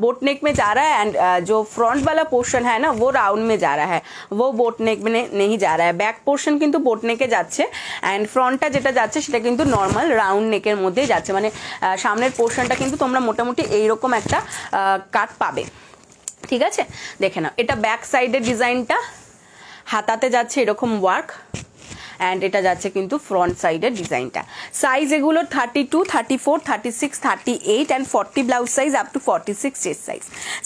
बोट नेक में जा रहा है एंड जो फ्रंट वाला पोर्शन है ना वो राउंड में जा रहा है, वो बोट नेक में नहीं जा रहा है। बैक पोर्शन किंतु बोट नेके যাচ্ছে एंड फ्रंटটা যেটা যাচ্ছে সেটা কিন্তু নর্মাল রাউন্ড নেকের মধ্যেই যাচ্ছে। মানে সামনের পোর্শনটা কিন্তু তোমরা মোটামুটি এইরকম একটা কাট পাবে। ঠিক আছে, দেখে নাও এটা ব্যাক সাইডের ডিজাইনটা, হাতাতে যাচ্ছে এরকম ওয়ার্ক অ্যান্ড এটা যাচ্ছে কিন্তু ফ্রন্ট সাইডের ডিজাইনটা। সাইজ এগুলো 32, 34, 36, 38 and 40 blouse size up to 46 chest size.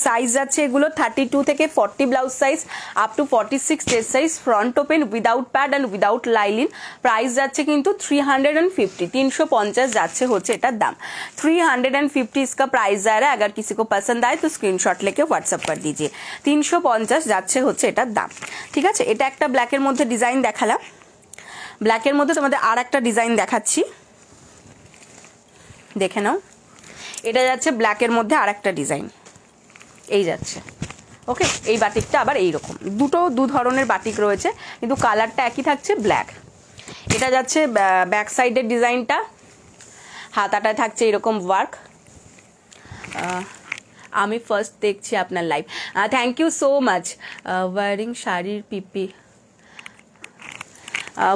Size যাচ্ছে এগুলো 32 থেকে 40 blouse size up to 46 chest size. Front open without pad and without lining. Price যাচ্ছে কিন্তু 350, 350 যাচ্ছে হচ্ছে এটার দাম। 350 इसका प्राइस जा रहा है। अगर किसी को पसंद आए तो स्क्रीनशॉट लेके व्हाट्सएप कर दीजिए। 350 যাচ্ছে হচ্ছে এটার দাম। ঠিক আছে, এটা একটা ব্ল্যাকের মধ্যে ডিজাইন দেখালাম। ব্ল্যাকের মধ্যে তোমাদের আর একটা ডিজাইন দেখাচ্ছি, দেখে নাও। এটা যাচ্ছে ব্ল্যাকের মধ্যে আর একটা ডিজাইন, এই যাচ্ছে। ওকে, এই বাটিকটা আবার এইরকম, দু ধরনের বাটিক রয়েছে কিন্তু কালারটা একই থাকছে, ব্ল্যাক। এটা যাচ্ছে ব্যাক সাইডের ডিজাইনটা, হাতাটায় থাকছে এরকম ওয়ার্ক। আমি ফার্স্ট দেখছি আপনার live, thank you so much. Wearing শাড়ির পিপি,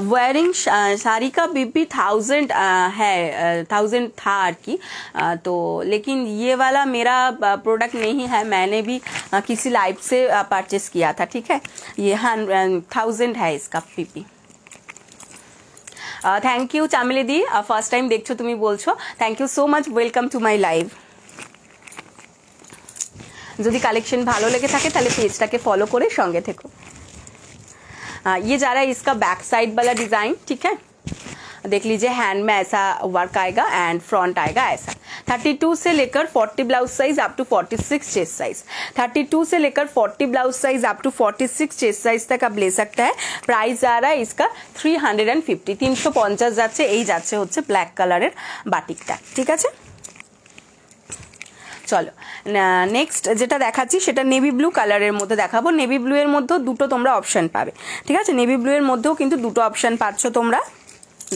वेयरिंग साड़ी का बीपी 1000 है, 1000 था की, तो लेकिन ये वाला मेरा प्रोडक्ट नहीं है, मैंने भी किसी लाइव से परचेस किया था, ठीक है। ये 1000 है इसका बीपी। थैंक यू चामिली दी, फर्स्ट टाइम देखो तुम्हें बोलছো, thank you so much, welcome to my live. যদি কালেকশন ভালো লেগে থাকে তাহলে পেজটাকে ফলো করে সঙ্গে থেকো। ये जा रहा है इसका बैक साइड वाला डिजाइन, ठीक है। देख लीजिए हैंड में ऐसा वर्क आएगा एंड फ्रंट आएगा ऐसा। 32 से लेकर 40 blouse size up to 46 chest size, 32 से लेकर 40 blouse size up to 46 chest size तक आप ले सकते हैं। प्राइस आ रहा है इसका 350, 350 যাচ্ছে। এই যাচ্ছে হচ্ছে ব্ল্যাক কালারের বাটিকটা, ঠিক আছে। চলো নেক্সট যেটা দেখাচ্ছি সেটা নেভি ব্লু কালারের মধ্যে দেখাবো। নেভি ব্লু এর মধ্যেও দুটো তোমরা অপশন পাবে, ঠিক আছে। নেভি ব্লু এর মধ্যেও কিন্তু দুটো অপশন পাচ্ছ তোমরা,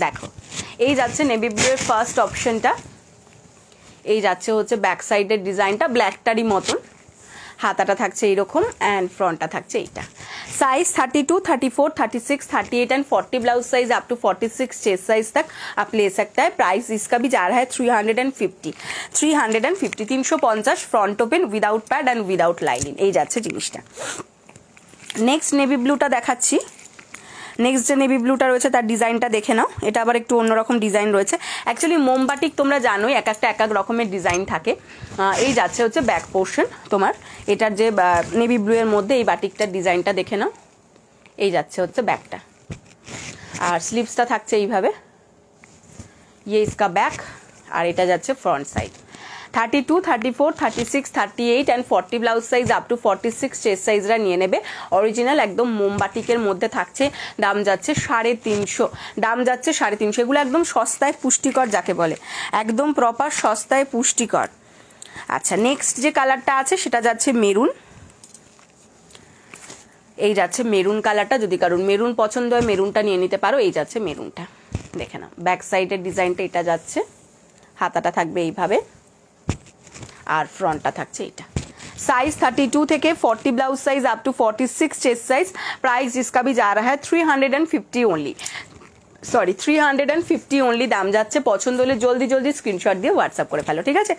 দেখো। এই যাচ্ছে নেভি ব্লু এর ফার্স্ট অপশনটা, এই যাচ্ছে হচ্ছে ব্যাক সাইডের ডিজাইনটা ব্ল্যাকটারই মতন, হাতাটা থাকছে এইরকম এন্ড ফ্রন্টটা থাকছে এইটা। Size 32, 34, 36, 38 and 40 blouse size up to 46 chest size तक आप ले सकता है। प्राइस इसका भी जा रहा है 350, 350 front open without pad and without lining, এই যাচ্ছে জিনিসটা। নেক্সট নেভি ব্লুটা দেখাচ্ছি। নেক্সট যে নেভি ব্লুটা রয়েছে তার ডিজাইনটা দেখে নাও, এটা আবার একটু অন্যরকম ডিজাইন রয়েছে। অ্যাকচুয়ালি মোমবাটিক তোমরা জানোই এক এক রকমের ডিজাইন থাকে। এই যাচ্ছে হচ্ছে ব্যাক পোর্শন তোমার, এটার যে নেভি ব্লু এর মধ্যে এই বাটিকটার ডিজাইনটা দেখে নাও, এই যাচ্ছে হচ্ছে ব্যাকটা। আর স্লিভসটা থাকছে এইভাবে, ये इसका बैक, আর এটা যাচ্ছে front side. 32, 34, 36, 38 and 40 blouse size up to 46 chest সাইজরা নিয়ে নেবে। অরিজিনাল একদম মোমবাটিকের মধ্যে থাকছে, দাম যাচ্ছে 350, দাম যাচ্ছে 350। এগুলো একদম সস্তায় পুষ্টিকর যাকে বলে, একদম প্রপার সস্তায় পুষ্টিকর। আচ্ছা নেক্সট যে কালারটা আছে সেটা যাচ্ছে মেরুন, এই যাচ্ছে মেরুন কালারটা। যদি কারণ মেরুন পছন্দ হয় মেরুনটা নিয়ে নিতে পারো, এই যাচ্ছে মেরুনটা, দেখে নাও। ব্যাক সাইডের ডিজাইনটা এটা যাচ্ছে, হাতাটা থাকবে এইভাবে আর ফ্রন্টটা থাকছে এটা। साइज 32 থেকে 40 blouse size up to 46 chest size. Price इसका भी जा रहा है 350 ओनली, সরি 350 ओनली দাম যাচ্ছে। পছন্দ হলে জলদি জলদি স্ক্রিনশট দিয়ে হোয়াটসঅ্যাপ করে ফেলো, ঠিক আছে।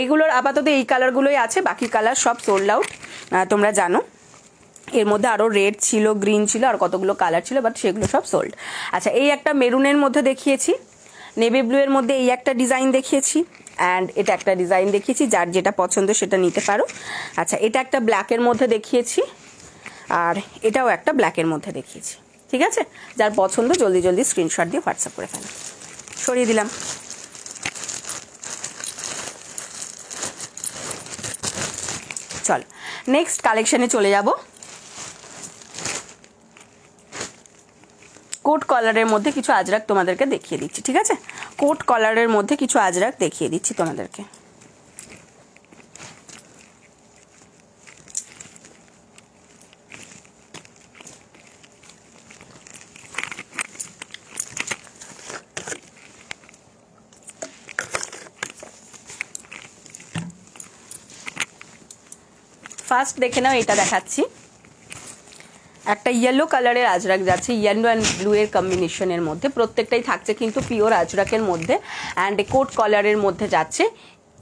এইগুলোর আপাতত এই কালারগুলোই আছে, বাকি কালার সব সোল্ড আউট, তোমরা জানো। এর মধ্যে আরও রেড ছিল, গ্রিন ছিল, আর কতগুলো কালার ছিল, বাট সেগুলো সব সোল্ড। আচ্ছা এই একটা মেরুনের মধ্যে দেখিয়েছি, নেভি ব্লু এর মধ্যে এই একটা ডিজাইন দেখিয়েছি, অ্যান্ড এটা একটা ডিজাইন দেখিয়েছি, যার যেটা পছন্দ সেটা নিতে পারো। আচ্ছা এটা একটা ব্ল্যাকের মধ্যে দেখিয়েছি, আর এটাও একটা ব্ল্যাকের মধ্যে দেখিয়েছি, ঠিক আছে। যার পছন্দ জলদি জলদি স্ক্রিনশট দিয়ে হোয়াটসঅ্যাপ করে ফেলো। সরিয়ে দিলাম। চলো নেক্সট কালেকশনে চলে যাব। কোট কলারের মধ্যে কিছু আজরাক তোমাদেরকে দেখিয়ে দিচ্ছি, ঠিক আছে। কোট কলারের মধ্যে কিছু আজরাক দেখিয়ে দিচ্ছি তোমাদেরকে। ফার্স্ট দেখে নাও, এটা দেখাচ্ছি। একটা ইয়েলো কালারের আজরাক যাচ্ছে, ইয়েলো অ্যান্ড ব্লু এর কম্বিনেশনের মধ্যে, প্রত্যেকটাই থাকছে কিন্তু পিওর আজরাকের মধ্যে, অ্যান্ড কোট কলারের মধ্যে যাচ্ছে।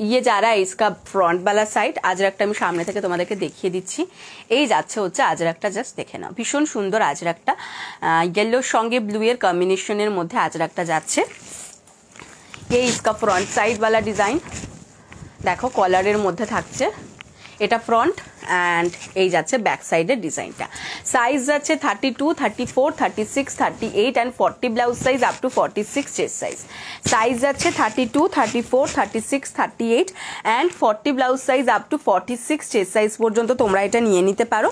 ইয়ে যারা ইসকা ফ্রন্ট वाला সাইড, আজরাকটা আমি সামনে থেকে তোমাদেরকে দেখিয়ে দিচ্ছি। এই যাচ্ছে হচ্ছে আজরাকটা, জাস্ট দেখে নাও, ভীষণ সুন্দর আজরাকটা। ইয়েলোর সঙ্গে ব্লু এর কম্বিনেশনের মধ্যে আজরাকটা যাচ্ছে। এই ইসকা ফ্রন্ট সাইড वाला ডিজাইন দেখো, কলারের মধ্যে থাকছে, এটা ফ্রন্ট, অ্যান্ড এই যাচ্ছে ব্যাক সাইডের ডিজাইনটা। সাইজ যাচ্ছে 32, 34, 36, 38 and 40 blouse size up to 46 chest size. Size যাচ্ছে 32, 34, 36, 38 and 40 blouse size up to 46 chest size পর্যন্ত তোমরা এটা নিয়ে নিতে পারো।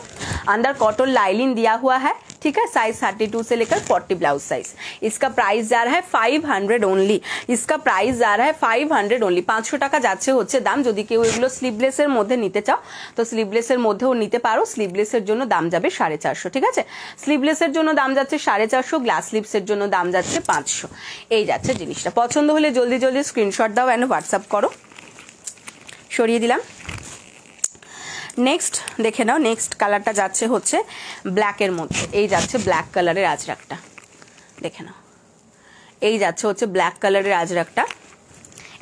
अंदर कॉटन लाइनिंग दिया हुआ है, ठीक है, साइज 32 से लेकर 40 ब्लाउज साइज। इसका प्राइस जा रहा है 500 ओनली, इसका प्राइस जा रहा है 500 ओनली। 500 টাকা যাচ্ছে হচ্ছে দাম। যদি কেউ এগুলো স্লিভলেসের মধ্যে নিতে চাও তো স্লিভলেসের মধ্যেও নিতে পারো, স্লিভলেসের জন্য দাম যাবে 450, ঠিক আছে। স্লিভলেসের জন্য দাম যাচ্ছে 450, গ্লাস স্লিভসের জন্য দাম যাচ্ছে 500। এই যাচ্ছে জিনিসটা। পছন্দ হলে জলদি জলদি স্ক্রিনশট দাও এন্ড হোয়াটসঅ্যাপ করো। সরিয়ে দিলাম। নেক্সট দেখে নাও, নেক্সট কালারটা যাচ্ছে হচ্ছে ব্ল্যাকের মধ্যে। এই যাচ্ছে ব্ল্যাক কালারের আজরাকটা, দেখে নাও। এই যাচ্ছে হচ্ছে ব্ল্যাক কালারের আজরাকটা।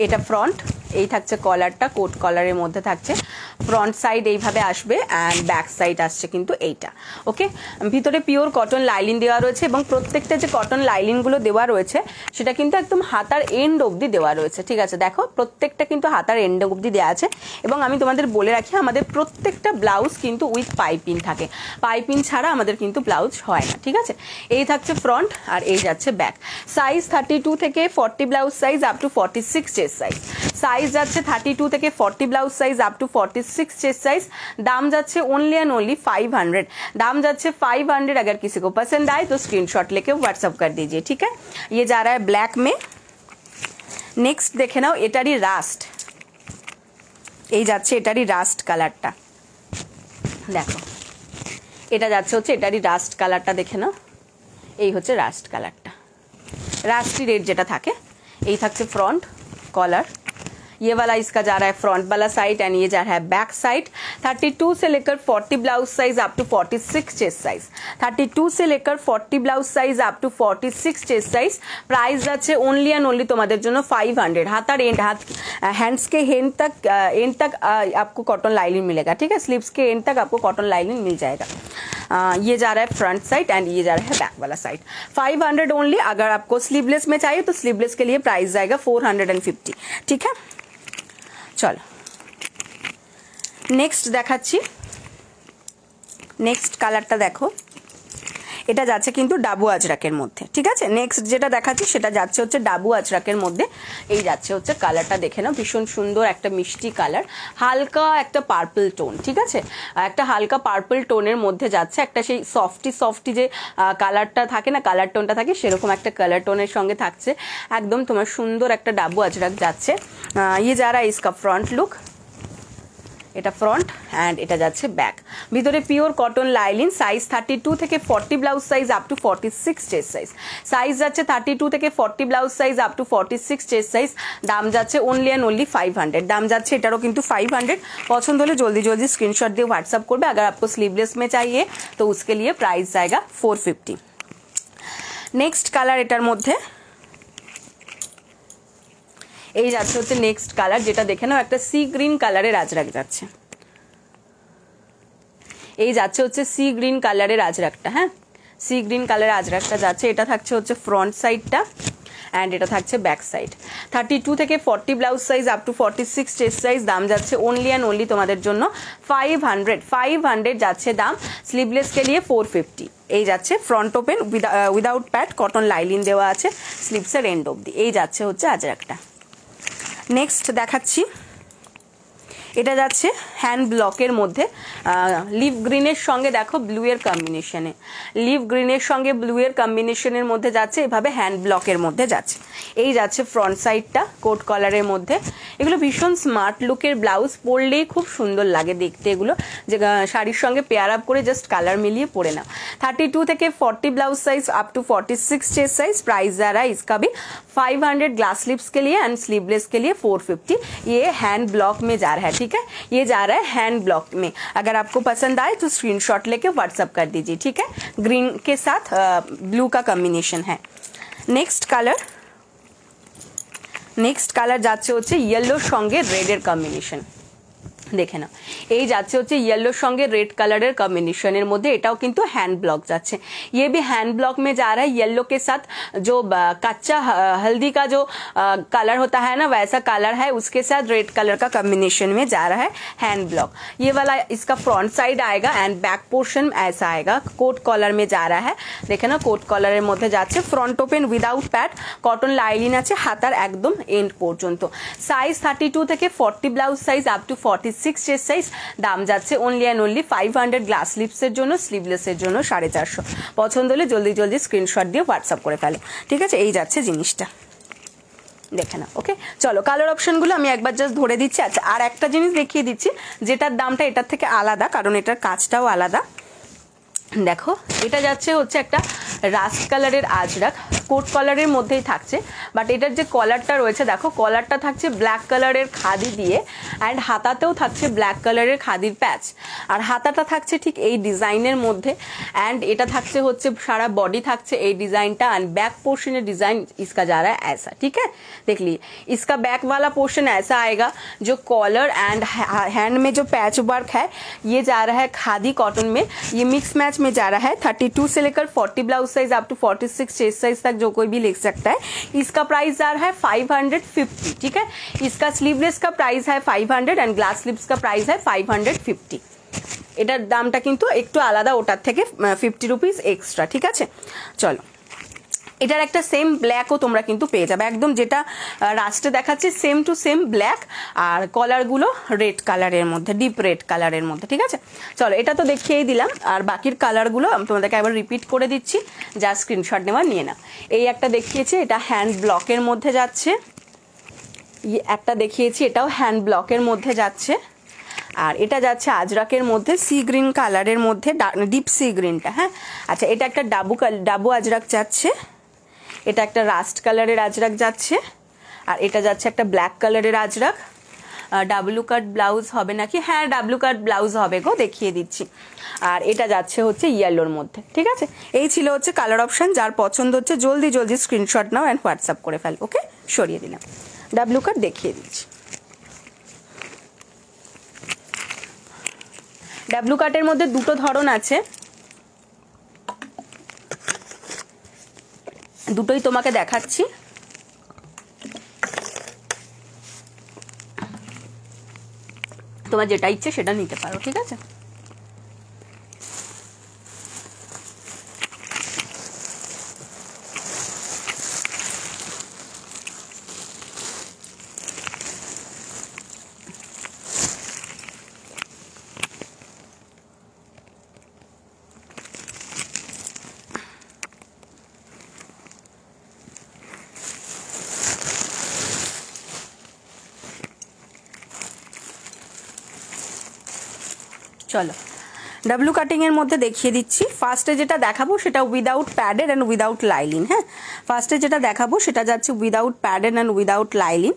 এটা ফ্রন্ট, এই থাকছে কলারটা, কোট কলারের মধ্যে থাকছে। ফ্রন্ট সাইড এইভাবে আসবে অ্যান্ড ব্যাক সাইড আসছে কিন্তু এইটা। ওকে, ভিতরে পিওর কটন লাইলিন দেওয়া রয়েছে এবং প্রত্যেকটা যে কটন লাইলিনগুলো দেওয়া রয়েছে সেটা কিন্তু একদম হাতার এন্ড অবধি দেওয়া রয়েছে, ঠিক আছে। দেখো প্রত্যেকটা কিন্তু হাতার এন্ড অবধি দেওয়া আছে। এবং আমি তোমাদের বলে রাখি আমাদের প্রত্যেকটা ব্লাউজ কিন্তু উইথ পাইপিং থাকে, পাইপিং ছাড়া আমাদের কিন্তু ব্লাউজ হয় না, ঠিক আছে। এই থাকছে ফ্রন্ট আর এই যাচ্ছে ব্যাক। সাইজ 32 থেকে 40 blouse size up to 46 chest size. Size যাচ্ছে 32 থেকে 40 blouse size up to 46 chest size. दाम जाच्छे ओनली एंड ओनली 500, दाम जाच्छे 500। अगर किसी को पसंद आए तो स्क्रीनशॉट लेके व्हाट्सअप कर दीजिए, ठीक है। ये जा रहा है ब्लैक में। नेक्स्ट देखे नाओ एटारी रास्ट, এই যাচ্ছে এটারই রাস্ট কালারটা, দেখো এটা যাচ্ছে হচ্ছে এটারই রাস্ট কালারটা, দেখে নাও। এই হচ্ছে রাস্ট কালারটা, রাস্টি রেড যেটা থাকে। এই থাকছে ফ্রন্ট কলার, ये वाला इसका जा रहा है फ्रंट वाला साइड एंड ये जा रहा है बैक साइड। 32 से लेकर 40 blouse size up to 46 chest size. 32 से लेकर 40 blouse size up to 46 chest size. Price যাচ্ছে ओनली एंड ओनली তোমাদের জন্য 500। हाथार एंड हाथ हैंड्स के एंड तक आपको कॉटन लाइनिंग मिलेगा, ठीक है। स्लीव्स के एंड तक आपको कॉटन लाइनिंग मिल जाएगा। ये जा रहा है फ्रंट साइड एंड ये जा रहा है बैक वाला साइड। 500 ओनली। अगर आपको स्लीवलेस में चाहिए तो स्लीवलेस के लिए प्राइस जाएगा 450, ठीक है। चलो नेक्स्ट দেখাচ্ছি। নেক্সট কালারটা দেখো, এটা যাচ্ছে কিন্তু ডাবু আজরাকের মধ্যে, ঠিক আছে। নেক্সট যেটা দেখাচ্ছি সেটা যাচ্ছে হচ্ছে ডাবু আজরাকের মধ্যে। এই যাচ্ছে হচ্ছে কালারটা, দেখে নাও ভীষণ সুন্দর একটা মিষ্টি কালার, হালকা একটা পার্পল টোন, ঠিক আছে। একটা হালকা পার্পল টোনের মধ্যে যাচ্ছে, একটা সেই সফটি যে কালারটা থাকে না, কালার টোনটা থাকে সেরকম একটা কালার টোনের সঙ্গে থাকছে। একদম তোমার সুন্দর একটা ডাবু আজরাক যাচ্ছে। ইয়ে যারা ইসকা ফ্রন্ট লুক, এটা ফ্রন্ট অ্যান্ড এটা যাচ্ছে ব্যাক। ভিতরে পিওর কটন লাইলিন। সাইজ 32 থেকে 40 blouse size up to 46 chest size. Size যাচ্ছে 32 থেকে 40 blouse size up to 46 chest size. দাম যাচ্ছে ओनली एंड ओनली 500। दाम যাচ্ছে এটারও কিন্তু 500। পছন্দ হলে জলদি জলদি স্ক্রিনশট দিয়ে হোয়াটসঅ্যাপ করবে। अगर आपको स्लीवलेस में चाहिए तो उसके लिए प्राइस जाएगा 450। नेक्स्ट কালার এটার মধ্যে এই যাচ্ছে হচ্ছে নেক্সট কালার, যেটা দেখে নাও একটা সি গ্রিন কালারের আজরাক যাচ্ছে। এই যাচ্ছে হচ্ছে সি গ্রিন কালারের আজরাকটা, হ্যাঁ সি গ্রিন কালারের আজরাকটা যাচ্ছে। এটা থাকছে হচ্ছে ফ্রন্ট সাইডটা অ্যান্ড এটা থাকছে ব্যাক সাইড। 32 থেকে 40 blouse size up to 46 chest size. দাম যাচ্ছে ओनली एंड ओनली তোমাদের জন্য 500 যাচ্ছে দাম। স্লিভলেস के लिए 450। এই যাচ্ছে front open without pad, cotton lining দেওয়া আছে স্লিভসের এন্ড অবধি। এই যাচ্ছে হচ্ছে আজরাকটা। নেক্সট দেখাচ্ছি, এটা যাচ্ছে হ্যান্ড ব্লকের মধ্যে লিভ গ্রিনের সঙ্গে দেখো ব্লু এর কম্বিনেশনে, লিভ গ্রিনের সঙ্গে ব্লু এর কম্বিনেশনের মধ্যে যাচ্ছে, এভাবে হ্যান্ড ব্লকের মধ্যে যাচ্ছে। এই যাচ্ছে ফ্রন্ট সাইডটা কোট কলারের মধ্যে। এগুলো ভীষণ স্মার্ট লুকের ব্লাউজ, পরলেই খুব সুন্দর লাগে দেখতে। এগুলো যে শাড়ির সঙ্গে পেয়ার আপ করে জাস্ট কালার মিলিয়ে পরে নাও। 32 থেকে 40 blouse size up to 46 chest size. Price जा रहा है इसका भी 500। ग्लास स्लीव्स के लिए एंड स्लीवलेस के लिए 450। ये हैंड ब्लॉक में जा रहा है, ठीक है। ये जा रहा है हैंड ब्लॉक में। अगर आपको पसंद आए तो स्क्रीनशॉट लेके व्हाट्सअप कर दीजिए, ठीक है। ग्रीन के साथ ब्लू का कॉम्बिनेशन है। नेक्स्ट कलर যাচ্ছে হচ্ছে ইয়েলোর সঙ্গে রেডের কম্বিনেশন, দেখে নাও। এই যাচ্ছে হচ্ছে येलोर সঙ্গে रेड कलर कॉम्बिनेशन मध्य, एटाও কিন্তু हैंड ब्लॉक যাচ্ছে। ये भी हैंड ब्लॉक में जा रहा है। येलो के साथ जो कच्चा हल्दी का जो कलर होता है ना, वैसा कलर है, उसके साथ रेड कलर का कॉम्बिनेशन में जा रहा है हैंड ब्लॉक। ये वाला इसका फ्रंट साइड आएगा एंड बैक पोर्शन ऐसा आएगा, कोट कॉलर में जा रहा है। देखे ना कोट कॉलर मध्य যাচ্ছে। Front open without pad, cotton lining আছে হাতার একদম এন্ড পর্যন্ত। साइज 32 থেকে 40 blouse size up to 46 46 chest size. দাম যাচ্ছে অনলি অ্যান্ড অনলি 500 গ্লাস স্লিপসের জন্য, স্লিভলেসের জন্য 450। পছন্দ হলে জলদি জলদি স্ক্রিনশট দিয়ে হোয়াটসঅ্যাপ করে ফেলো, ঠিক আছে? এই যাচ্ছে জিনিসটা, দেখে না। ওকে, চলো কালার অপশনগুলো আমি একবার জাস্ট ধরে দিচ্ছি। আচ্ছা, আর একটা জিনিস দেখিয়ে দিচ্ছি যেটার দামটা এটার থেকে আলাদা, কারণ এটার কাজটাও আলাদা। দেখো, এটা যাচ্ছে হচ্ছে একটা রাস্ট কালারের আজরাক, কোট কলারের মধ্যেই থাকছে, বাট এটার যে কলারটা রয়েছে দেখো, কলারটা থাকছে ব্ল্যাক কালারের খাদি দিয়ে, অ্যান্ড হাতাতেও থাকছে ব্ল্যাক কালারের খাদির প্যাচ, আর হাতাটা থাকছে ঠিক এই ডিজাইনের মধ্যে, অ্যান্ড এটা থাকছে হচ্ছে সারা বডি থাকছে এই ডিজাइनটা, एंड बैक पोर्शन डिजाइन इसका जा रहा है ऐसा, ठीक है? देख लीजिए, इसका बैक वाला पोर्शन ऐसा आएगा, जो कॉलर एंड हैंड में जो पैच वर्क है ये जा रहा है खादी कॉटन में, ये मिक्स मैच में जा रहा है। 32 से लेकर 40 blouse size up to 46 chest size तक जो कोई भी ले सकता है। इसका प्राइस जा रहा है 550, ठीक है? इसका स्लीवलेस का प्राइस है 500 एंड ग्लास स्लीव्स का प्राइस है 550। এটার দামটা কিন্তু একটু আলাদা ওটার থেকে 50 রুপিস এক্সট্রা, ঠিক আছে? চলো, এটার একটা সেম ব্ল্যাকও তোমরা কিন্তু পেয়ে যাবে, একদম যেটা রাস্টে দেখাচ্ছে সেম টু সেম ব্ল্যাক, আর কলারগুলো রেড কালারের মধ্যে, ডিপ রেড কালারের মধ্যে, ঠিক আছে? চলো, এটা তো দেখিয়েই দিলাম, আর বাকির কালারগুলো আমি তোমাদেরকে একবার রিপিট করে দিচ্ছি, যা স্ক্রিনশট নেওয়া নিয়ে না। এই একটা দেখিয়েছি, এটা হ্যান্ড ব্লকের মধ্যে যাচ্ছে, একটা দেখিয়েছি এটাও হ্যান্ড ব্লকের মধ্যে যাচ্ছে, আর এটা যাচ্ছে আজরাকের মধ্যে সি গ্রিন কালারের মধ্যে, ডিপ সি গ্রিনটা। হ্যাঁ, আচ্ছা, এটা একটা ডাবু আজরাক যাচ্ছে, এটা একটা রাস্ট কালারের আজরাক যাচ্ছে, আর এটা যাচ্ছে একটা ব্ল্যাক কালারের আজরাক। ডাব্লু কাট ব্লাউজ হবে নাকি? হ্যাঁ, ডাব্লু কাট ব্লাউজ হবে গো, দেখিয়ে দিচ্ছি। আর এটা যাচ্ছে হচ্ছে ইয়েলোর মধ্যে, ঠিক আছে? এই ছিল হচ্ছে কালার অপশন, যার পছন্দ হচ্ছে জলদি জলদি স্ক্রিনশট নাও অ্যান্ড হোয়াটসঅ্যাপ করে ফেল। ওকে, সরিয়ে দিলাম, ডাব্লু কাট দেখিয়ে দিচ্ছি। ডাব্লু কাটের মধ্যে দুটো ধরন আছে, দুটোই তোমাকে দেখাচ্ছি। তোমার যেটা ইচ্ছে সেটা নিতে পারো, ঠিক আছে? চলো, ডাব্লু কাটিং এর মধ্যে দেখিয়ে দিচ্ছি। ফার্স্টে যেটা দেখাবো সেটা without padded and without lining. হ্যাঁ, ফার্স্টে যেটা দেখাবো সেটা যাচ্ছে without padded and without lining.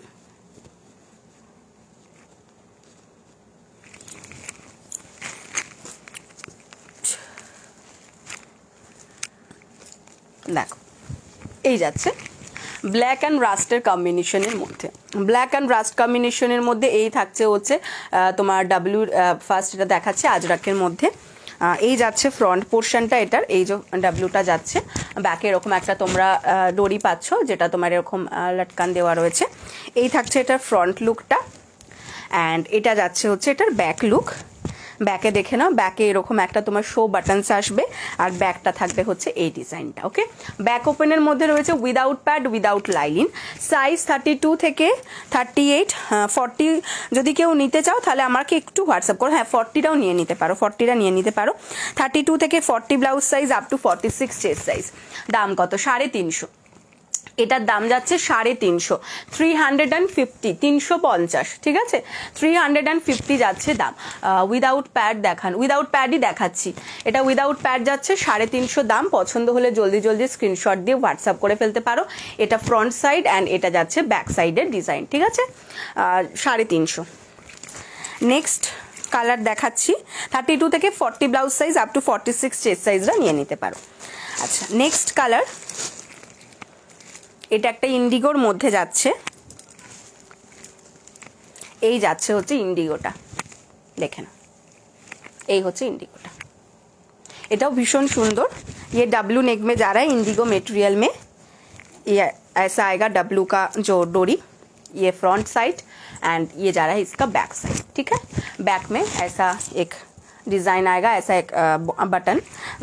দেখো, এই যাচ্ছে ব্ল্যাক অ্যান্ড রাস্টের কম্বিনেশনের মধ্যে, ব্ল্যাক অ্যান্ড রাস্ট কম্বিনেশনের মধ্যে এই থাকছে হচ্ছে তোমার ডাব্লু, ফার্স্ট এটা দেখাচ্ছে আজরাকের মধ্যে। এই যাচ্ছে ফ্রন্ট পোর্শনটা এটার, এই যে ডাব্লুটা যাচ্ছে, ব্যাকে এরকম একটা তোমরা ডরি পাচ্ছ, যেটা তোমার এরকম লটকান দেওয়া রয়েছে। এই থাকছে এটার ফ্রন্ট লুকটা, অ্যান্ড এটা যাচ্ছে হচ্ছে এটার ব্যাক লুক। ব্যাকে দেখে নাও, ব্যাকে এরকম একটা তোমার শো বাটনস আসবে, আর ব্যাকটা থাকবে হচ্ছে এই ডিজাইনটা। ওকে, ব্যাক ওপেনের মধ্যে রয়েছে without pad without lining. Size 32 থেকে 38, 40 যদি কেউ নিতে চাও তাহলে আমাকে একটু হোয়াটসঅ্যাপ করো। হ্যাঁ, 40টাও নিয়ে নিতে পারো, 40টা নিয়ে নিতে পারো। 32 থেকে 40 blouse size up to 46 chest size. দাম কত? 350। এটার দাম যাচ্ছে 350, 350, 350, ঠিক আছে? 350 যাচ্ছে দাম। উইদাউট প্যাড দেখান, উইদাউট প্যাডই দেখাচ্ছি। এটা উইদাউট প্যাড যাচ্ছে 350 দাম। পছন্দ হলে জলদি জলদি স্ক্রিনশট দিয়ে হোয়াটসঅ্যাপ করে ফেলতে পারো। এটা ফ্রন্ট সাইড অ্যান্ড এটা যাচ্ছে ব্যাক সাইডের ডিজাইন, ঠিক আছে? 350। নেক্সট কালার দেখাচ্ছি, 32 থেকে 40 blouse size up to 46 chest সাইজরা নিয়ে নিতে পারো। আচ্ছা, নেক্সট কালার, এটা একটা ইন্ডিগোর মধ্যে যাচ্ছে, এই যাচ্ছে হচ্ছে ইন্ডিগোটা, দেখেন এই হচ্ছে ইন্ডিগোটা। এটাও ভীষণ সুন্দর। ये डब्लू नेक में जा रहा है, इंडिगो मटेरियल में। ये ऐसा आएगा डब्लू का जो डोरी, ये फ्रंट साइड एंड ये जा रहा है इसका बैक साइड, ठीक है? बैक में ऐसा एक डिज़ाइन आएगा ऐसा एक button,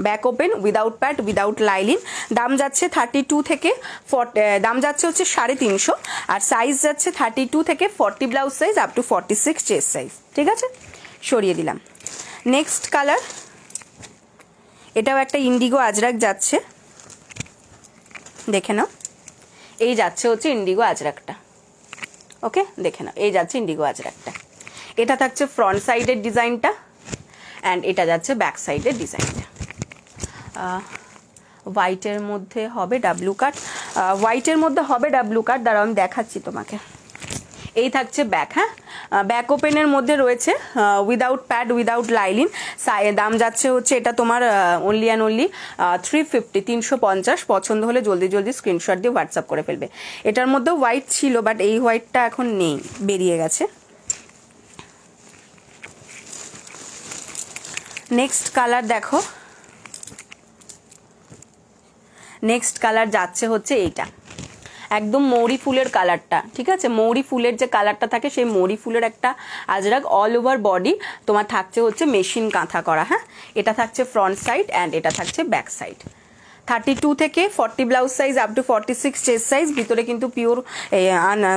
back open, without pad, without lining. दाम যাচ্ছে 32 থেকে 40, দাম যাচ্ছে হচ্ছে 350, আর সাইজ যাচ্ছে 32 থেকে 40 blouse size up to 46 chest size. ঠিক আছে, সরিয়ে দিলাম। নেক্সট কালার, এটাও একটা ইন্ডিগো আজরাক যাচ্ছে, দেখে নাও। এই যাচ্ছে হচ্ছে ইন্ডিগো আজরাকটা। ওকে, দেখে নাও, এই যাচ্ছে ইন্ডিগো আজরাকটা। এটা থাকছে ফ্রন্ট সাইডের ডিজাইনটা, অ্যান্ড এটা যাচ্ছে ব্যাক সাইডের ডিজাইনটা। হোয়াইটের মধ্যে হবে ডাব্লু কাট, হোয়াইটের মধ্যে হবে ডাব্লু কাট, দাঁড়াও আমি দেখাচ্ছি তোমাকে। এই থাকছে ব্যাক। হ্যাঁ, ব্যাক ওপেনের মধ্যে রয়েছে উইদাউট প্যাড, উইদাউট লাইলিন। দাম যাচ্ছে হচ্ছে এটা তোমার অনলি অ্যান্ড অনলি 350, 350। পছন্দ হলে জলদি জলদি স্ক্রিনশট দিয়ে হোয়াটসঅ্যাপ করে ফেলবে। এটার মধ্যে হোয়াইট ছিল, বাট এই হোয়াইটটা এখন নেই, বেরিয়ে গেছে। নেক্সট কালার দেখো, নেক্সট কালার যাচ্ছে হচ্ছে এইটা, একদম মৌরি ফুলের কালারটা। ঠিক আছে, মৌরি ফুলের যে কালারটা থাকে সেই মৌরি ফুলের একটা আজরাক, অল ওভার বডি তোমার থাকছে হচ্ছে মেশিন কাঁথা করা। হ্যাঁ, এটা থাকছে ফ্রন্ট সাইড অ্যান্ড এটা থাকছে ব্যাক সাইড। 32 থেকে 40 blouse size up to 46 chest size. ভিতরে কিন্তু পিওর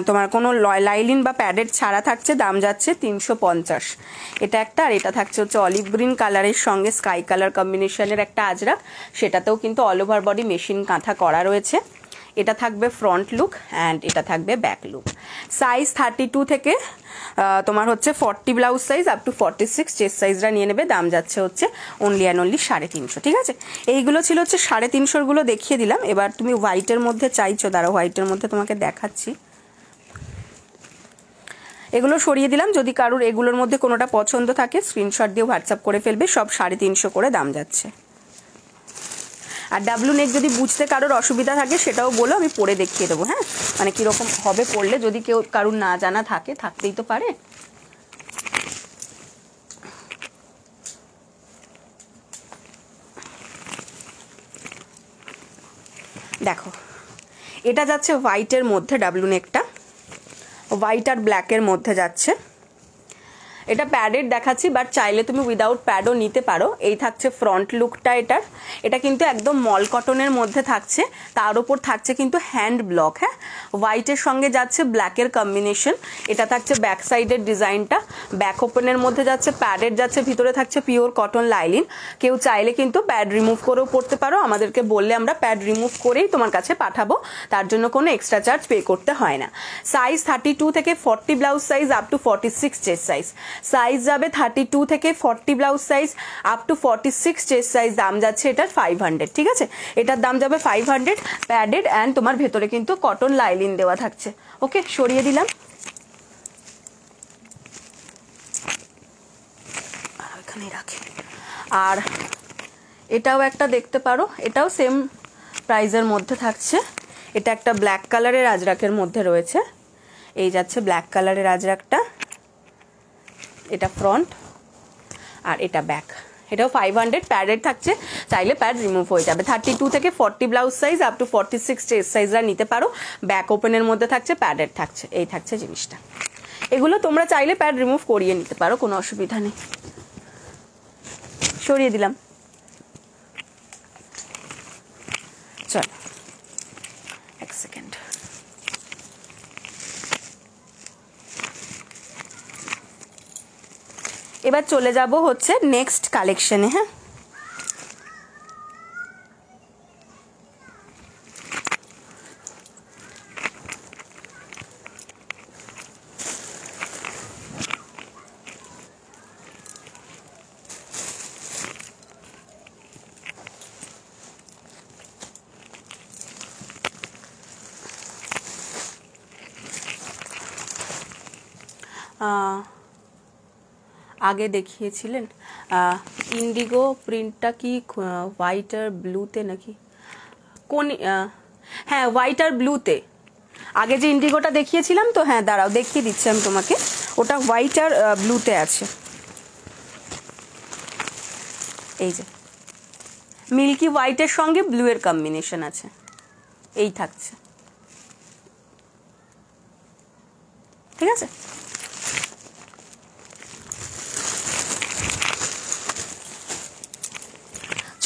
তোমার কোনো লাইলিন বা প্যাডেড ছাড়া থাকছে। দাম যাচ্ছে 350। এটা একটা, আর এটা থাকছে হচ্ছে অলিভ গ্রিন কালারের সঙ্গে স্কাই কালার কম্বিনেশনের একটা আজরাক, সেটাতেও কিন্তু অল ওভার বডি মেশিন কাঁথা করা রয়েছে। এটা থাকবে ফ্রন্ট লুক অ্যান্ড এটা থাকবে ব্যাক লুক। সাইজ 32 থেকে তোমার হচ্ছে 40 blouse size up to 46 chest সাইজরা নিয়ে নেবে। দাম যাচ্ছে হচ্ছে অনলি অ্যান্ড অনলি 350। ঠিক আছে, এইগুলো ছিল হচ্ছে 350 দেখিয়ে দিলাম। এবার তুমি হোয়াইটের মধ্যে চাইছো, দাঁড়াও হোয়াইটের মধ্যে তোমাকে দেখাচ্ছি। এগুলো সরিয়ে দিলাম, যদি কারোর এগুলোর মধ্যে কোনোটা পছন্দ থাকে স্ক্রিনশট দিয়ে হোয়াটসঅ্যাপ করে ফেলবে। সব 350 করে দাম যাচ্ছে। আর ডাব্লু নেক যদি বুঝতে কারোর অসুবিধা থাকে সেটাও বলো, আমি পরে দেখিয়ে দেবো। হ্যাঁ, মানে কীরকম হবে পড়লে, যদি কেউ কারোর না জানা থাকে, থাকতেই তো পারে। দেখো, এটা যাচ্ছে হোয়াইটের মধ্যে, ডাব্লু নেকটা হোয়াইট আর ব্ল্যাকের মধ্যে যাচ্ছে। এটা প্যাডেড দেখাচ্ছি, বাট চাইলে তুমি উইদাউট প্যাডও নিতে পারো। এই থাকছে ফ্রন্ট লুকটা এটার। এটা কিন্তু একদম মল কটনের মধ্যে থাকছে, তার উপর থাকছে কিন্তু হ্যান্ড ব্লক। হ্যাঁ, হোয়াইটের সঙ্গে যাচ্ছে ব্ল্যাকের কম্বিনেশন। এটা থাকছে ব্যাক সাইডের ডিজাইনটা, ব্যাক ওপেনের মধ্যে যাচ্ছে প্যাডেড যাচ্ছে, ভিতরে থাকছে পিওর কটন লাইলিন। কেউ চাইলে কিন্তু প্যাড রিমুভ করেও পড়তে পারো, আমাদেরকে বললে আমরা প্যাড রিমুভ করেই তোমার কাছে পাঠাবো, তার জন্য কোনো এক্সট্রা চার্জ পে করতে হয় না। সাইজ 32 থেকে 40 blouse size up to 46 chest size. Size যাবে 32 থেকে 40 blouse size up to 46 chest size. দাম যাচ্ছে এটার 500। ঠিক আছে, এটার দাম যাবে 500, প্যাডেড অ্যান্ড তোমার ভেতরে কিন্তু কটন লাইলিন দেওয়া থাকছে। ওকে, সরিয়ে দিলাম। এখানে রাখি। আর এটাও একটা দেখতে পারো, এটাও সেম প্রাইজের মধ্যে থাকছে। এটা একটা ব্ল্যাক কালারের আজরাকের মধ্যে রয়েছে। এই যাচ্ছে ব্ল্যাক কালারের আজরাকটা, এটা ফ্রন্ট আর এটা ব্যাক। এটাও 500, প্যাডেড থাকছে, চাইলে প্যাড রিমুভ হয়ে যাবে। 32 থেকে 40 blouse size up to 46 chest সাইজরা নিতে পারো। ব্যাক ওপেনের মধ্যে থাকছে, প্যাডেড থাকছে। এই থাকছে জিনিসটা। এগুলো তোমরা চাইলে প্যাড রিমুভ করিয়ে নিতে পারো, কোনো অসুবিধা নেই। সরিয়ে দিলাম। চল এক সেকেন্ড। এবার চলে যাব হচ্ছে নেক্সট কালেকশনে। হ্যাঁ, আগে দেখিয়েছিলেন ইন্ডিগো প্রিন্টটা কি হোয়াইট আর ব্লুতে নাকি কোন? হ্যাঁ, হোয়াইট আর ব্লুতে আগে যে ইন্ডিগোটা দেখিয়েছিলাম তো। হ্যাঁ, দাঁড়াও দেখিয়ে দিচ্ছি আমি তোমাকে। ওটা হোয়াইট আর ব্লুতে আছে। এই যে মিল্কি হোয়াইটের সঙ্গে ব্লু এর কম্বিনেশন আছে, এই থাকছে। ঠিক আছে,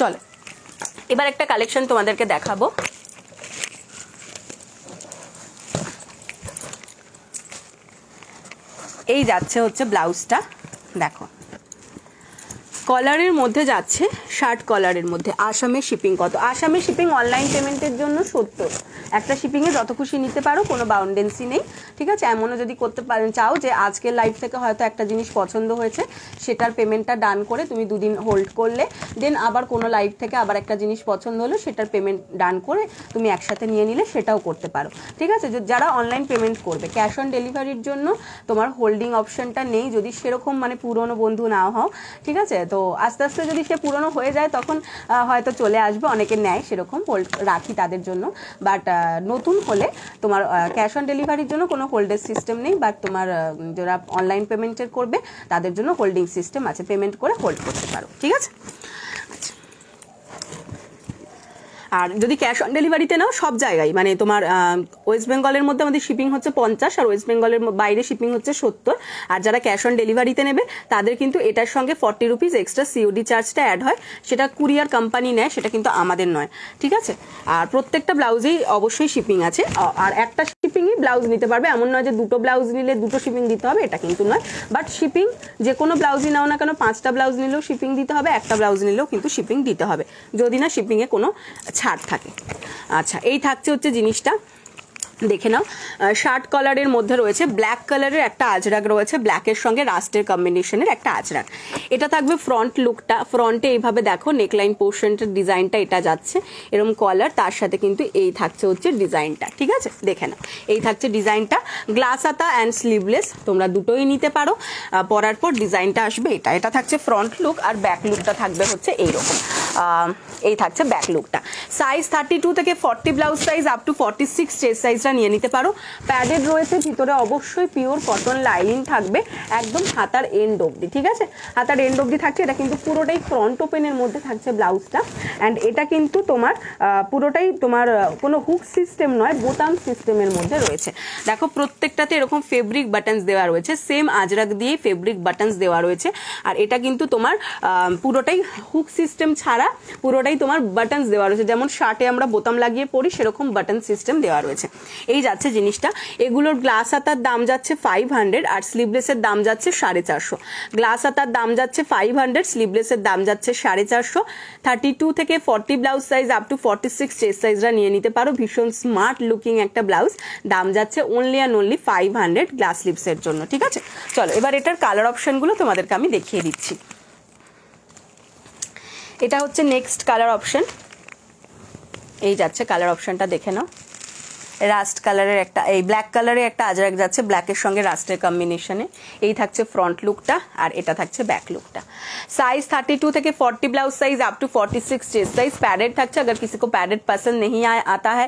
চলো এবার একটা কালেকশন তোমাদেরকে দেখাবো। এই যাচ্ছে হচ্ছে ব্লাউজটা, দেখো কলারের মধ্যে যাচ্ছে, শার্ট কলারের মধ্যে। আসামের শিপিং কত? আসামের শিপিং অনলাইন পেমেন্টের জন্য 70, একটা শিপিংয়ে যত খুশি নিতে পারো, কোনো বাউন্ডেন্সি নেই, ঠিক আছে। এমনও যদি করতে পারেন চাও যে আজকের লাইভ থেকে হয়তো একটা জিনিস পছন্দ হয়েছে, সেটার পেমেন্টটা ডান করে তুমি 2 দিন হোল্ড করলে, দেন আবার কোনো লাইভ থেকে আবার একটা জিনিস পছন্দ হলো, সেটার পেমেন্ট ডান করে তুমি একসাথে নিয়ে নিলে সেটাও করতে পারো, ঠিক আছে। যারা অনলাইন পেমেন্ট করবে, ক্যাশ অন ডেলিভারির জন্য তোমার হোল্ডিং অপশনটা নেই, যদি সেরকম মানে পুরনো বন্ধু নাও হও, ঠিক আছে। তো আস্তে আস্তে যদি সে পুরনো হয়ে যায় তখন হয়তো চলে আসবে, অনেকে নেয় সেরকম, হোল্ড রাখি তাদের জন্য। বাট নতুন হলে তোমার ক্যাশ অন ডেলিভারির জন্য কোনো হোল্ডের সিস্টেম নেই, বাট তোমার যারা অনলাইন পেমেন্টের করবে তাদের জন্য হোল্ডিং সিস্টেম আছে, পেমেন্ট করে হোল্ড করতে পারো, ঠিক আছে। আর যদি ক্যাশ অন ডেলিভারিতে নাও সব জায়গায়, মানে তোমার ওয়েস্ট বেঙ্গলের মধ্যে আমাদের শিপিং হচ্ছে 50, আর ওয়েস্ট বেঙ্গলের বাইরে শিপিং হচ্ছে 70। আর যারা ক্যাশ অন ডেলিভারিতে নেবে তাদের কিন্তু এটার সঙ্গে 40 রুপিস এক্সট্রা সিওডি চার্জটা অ্যাড হয়, সেটা কুরিয়ার কোম্পানি নেয়, সেটা কিন্তু আমাদের নয়, ঠিক আছে। আর প্রত্যেকটা ব্লাউজেই অবশ্যই শিপিং আছে, আর একটা শিপিংই ব্লাউজ নিতে পারবে, এমন নয় যে দুটো ব্লাউজ নিলে দুটো শিপিং দিতে হবে, এটা কিন্তু নয়। বাট শিপিং যে কোনো ব্লাউজই নাও না কেন, 5টা ব্লাউজ নিলেও শিপিং দিতে হবে, একটা ব্লাউজ নিলেও কিন্তু শিপিং দিতে হবে, যদি না শিপিংয়ে কোনো ছাড় থাকে। আচ্ছা, এই থাকছে হচ্ছে জিনিসটা, দেখে নাও। শার্ট কালারের মধ্যে রয়েছে ব্ল্যাক কালারের একটা আজরাক রয়েছে, ব্ল্যাকের সঙ্গে রাস্টের কম্বিনেশনের একটা আজরাক। এটা থাকবে ফ্রন্ট লুকটা, ফ্রন্টে এইভাবে দেখো নেকলাইন পোর্শনটার ডিজাইনটা এটা যাচ্ছে এরকম কলার, তার সাথে কিন্তু এই থাকছে হচ্ছে ডিজাইনটা, ঠিক আছে। দেখে নাও, এই থাকছে ডিজাইনটা, গ্লাস হাতা অ্যান্ড স্লিভলেস, তোমরা দুটোই নিতে পারো। পরার পর ডিজাইনটা আসবে এটা, এটা থাকছে ফ্রন্ট লুক, আর ব্যাক লুকটা থাকবে হচ্ছে এইরকম, এই থাকছে ব্যাক লুকটা। সাইজ 32 থেকে 40 blouse size up to 46 chest সাইজটা নিয়ে নিতে পারো। প্যাডেড রয়েছে, ভিতরে অবশ্যই পিওর কটন লাইনিং থাকবে একদম হাতার এন্ড অবধি, ঠিক আছে। হাতার এন্ড অবধি থাকছে, এটা কিন্তু পুরোটাই ফ্রন্ট ওপেনের মধ্যে থাকছে ব্লাউজটা। অ্যান্ড এটা কিন্তু তোমার পুরোটাই তোমার কোনো হুক সিস্টেম নয়, বোতাম সিস্টেমের মধ্যে রয়েছে। দেখো প্রত্যেকটাতে এরকম ফেব্রিক বাটনস দেওয়া রয়েছে, সেম আজরাক দিয়ে ফেব্রিক বাটনস দেওয়া রয়েছে। আর এটা কিন্তু তোমার পুরোটাই হুক সিস্টেম ছাড়া পুরোটাই তোমার বাটনস দেওয়া রয়েছে, যেমন শার্টে আমরা বোতাম লাগিয়ে পরি সেরকম বাটন সিস্টেম দেওয়া রয়েছে। এই যাচ্ছে জিনিসটা। এগুলোর গ্লাস হাতার দাম যাচ্ছে 500, আর স্লিভলেসের দাম যাচ্ছে 450। গ্লাস হাতার দাম যাচ্ছে 500, স্লিভলেসের দাম যাচ্ছে 450। 32 থেকে 40 blouse size up to 46 chest সাইজরা নিয়ে নিতে পারো। ভীষণ স্মার্ট লুকিং একটা ব্লাউজ, দাম যাচ্ছে অনলি অ্যান্ড অনলি 500 গ্লাস স্লিভসের জন্য, ঠিক আছে। চলো এবার এটার কালার অপশনগুলো তোমাদেরকে আমি দেখিয়ে দিচ্ছি। এটা হচ্ছে নেক্সট কালার অপশন, এই যাচ্ছে কালার অপশনটা, দেখে নাও। রাস্ট কালারের একটা, এই ব্ল্যাক কালারের একটা আজরাক যাচ্ছে ব্ল্যাকের সঙ্গে রাস্টের কম্বিনেশনে। এই থাকছে ফ্রন্ট লুকটা, আর এটা থাকছে ব্যাক লুকটা। साइज 32 থেকে 40 blouse size up to 46 chest size padded থাকছে। अगर किसी को पैडेड पसंद नहीं आता है,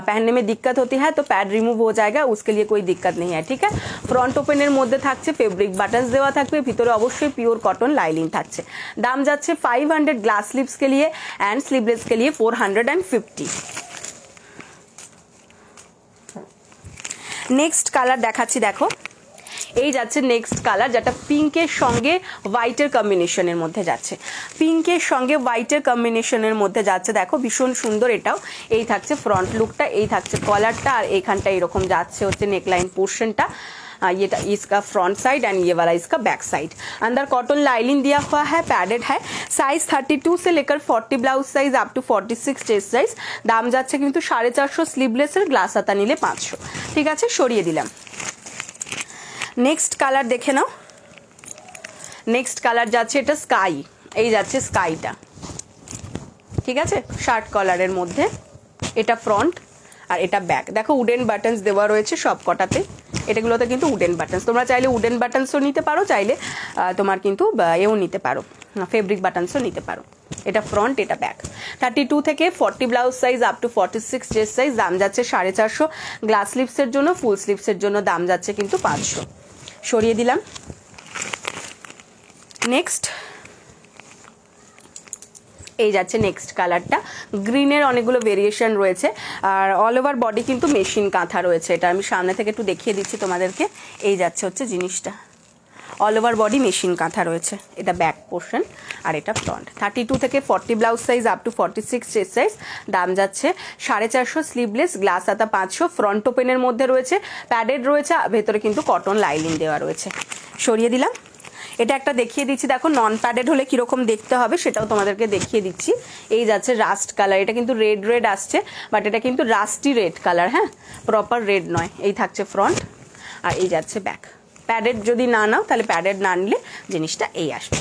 पहनने में दिक्कत होती है तो पैड रिमूव हो जाएगा, उसके लिए कोई दिक्कत नहीं है, ठीक है। फ्रंट ওপেনের মধ্যে থাকছে ফেব্রিক বাটনস দেওয়া থাকবে, ভিতরে অবশ্যই পিওর কটন লাইনিং থাকছে। দাম যাচ্ছে 500 গ্লাস স্লিভস के लिए एंड स्लीवलेस के लिए 450। নেক্সট কালার দেখাচ্ছি, দেখো এই যাচ্ছে নেক্সট কালার, যেটা পিঙ্কের সঙ্গে হোয়াইটের কম্বিনেশনের মধ্যে যাচ্ছে। পিঙ্কের সঙ্গে হোয়াইটের কম্বিনেশনের মধ্যে যাচ্ছে, দেখো ভীষণ সুন্দর এটাও। এই থাকছে ফ্রন্ট লুকটা, এই থাকছে কলারটা, আর এইখানটা এরকম যাচ্ছে হচ্ছে নেকলাइन पोर्शनটা। ये इसका फ्रंट साइड एंड ये वाला इसका बैक साइड। अंदर कॉटन लाइनिंग दिया हुआ है, पैडेड है। साइज 32 से लेकर 40 blouse size up to 46 chest size. दाम যাচ্ছে কিন্তু 450, স্লিভলেসের গ্লাস হাতা নিলে 500, ঠিক আছে, সরিয়ে দিলাম। নেক্সট কালার দেখে নাও। নেক্সট কালার যাচ্ছে এটা স্কাই, এই যাচ্ছে স্কাইটা, ঠিক আছে, শার্ট কলারের মধ্যে। এটা ফ্রন্ট আর এটা ব্যাক। দেখো উডেন বাটনস দেওয়া রয়েছে সব কটাতে, এটাগুলোতে কিন্তু উডেন বাটনস, তোমরা চাইলে উডেন বাটনসও নিতে পারো, চাইলে তোমার কিন্তু এও নিতে পারো, ফেব্রিক বাটনসও নিতে পারো। এটা ফ্রন্ট, এটা ব্যাক। 32 থেকে 40 blouse size up to 46 chest size. দাম যাচ্ছে 450। গ্লাস স্লিভসের জন্য, ফুল স্লিভসের জন্য দাম যাচ্ছে কিন্তু 500, সরিয়ে দিলাম। নেক্সট এই যাচ্ছে নেক্সট কালারটা, গ্রিনের অনেকগুলো ভেরিয়েশন রয়েছে, আর অল ওভার বডি কিন্তু মেশিন কাঁথা রয়েছে। এটা আমি সামনে থেকে একটু দেখিয়ে দিচ্ছি তোমাদেরকে। এই যাচ্ছে হচ্ছে জিনিসটা, অল ওভার বডি মেশিন কাঁথা রয়েছে। এটা ব্যাক পোর্শন আর এটা ফ্রন্ট। 32 থেকে 40 blouse size up to 46 chest size, দাম যাচ্ছে 450, স্লিভলেস, গ্লাস হাতা 500, ফ্রন্ট ওপেনের মধ্যে রয়েছে, প্যাডেড রয়েছে, ভেতরে কিন্তু কটন লাইনিং দেওয়া রয়েছে। সরিয়ে দিলাম। এটা একটা দেখিয়ে দিচ্ছি, দেখো নন প্যাডেড হলে কিরকম দেখতে হবে সেটাও তোমাদেরকে দেখিয়ে দিচ্ছি। এই যাচ্ছে রাস্ট কালার, এটা কিন্তু রেড রেড আসছে, বাট এটা কিন্তু রাস্টি রেড কালার, হ্যাঁ, প্রপার রেড নয়। এই থাকছে ফ্রন্ট আর এই যাচ্ছে ব্যাক। প্যাডেড যদি না নাও তাহলে প্যাডেড না নিলে জিনিসটা এই আসবে।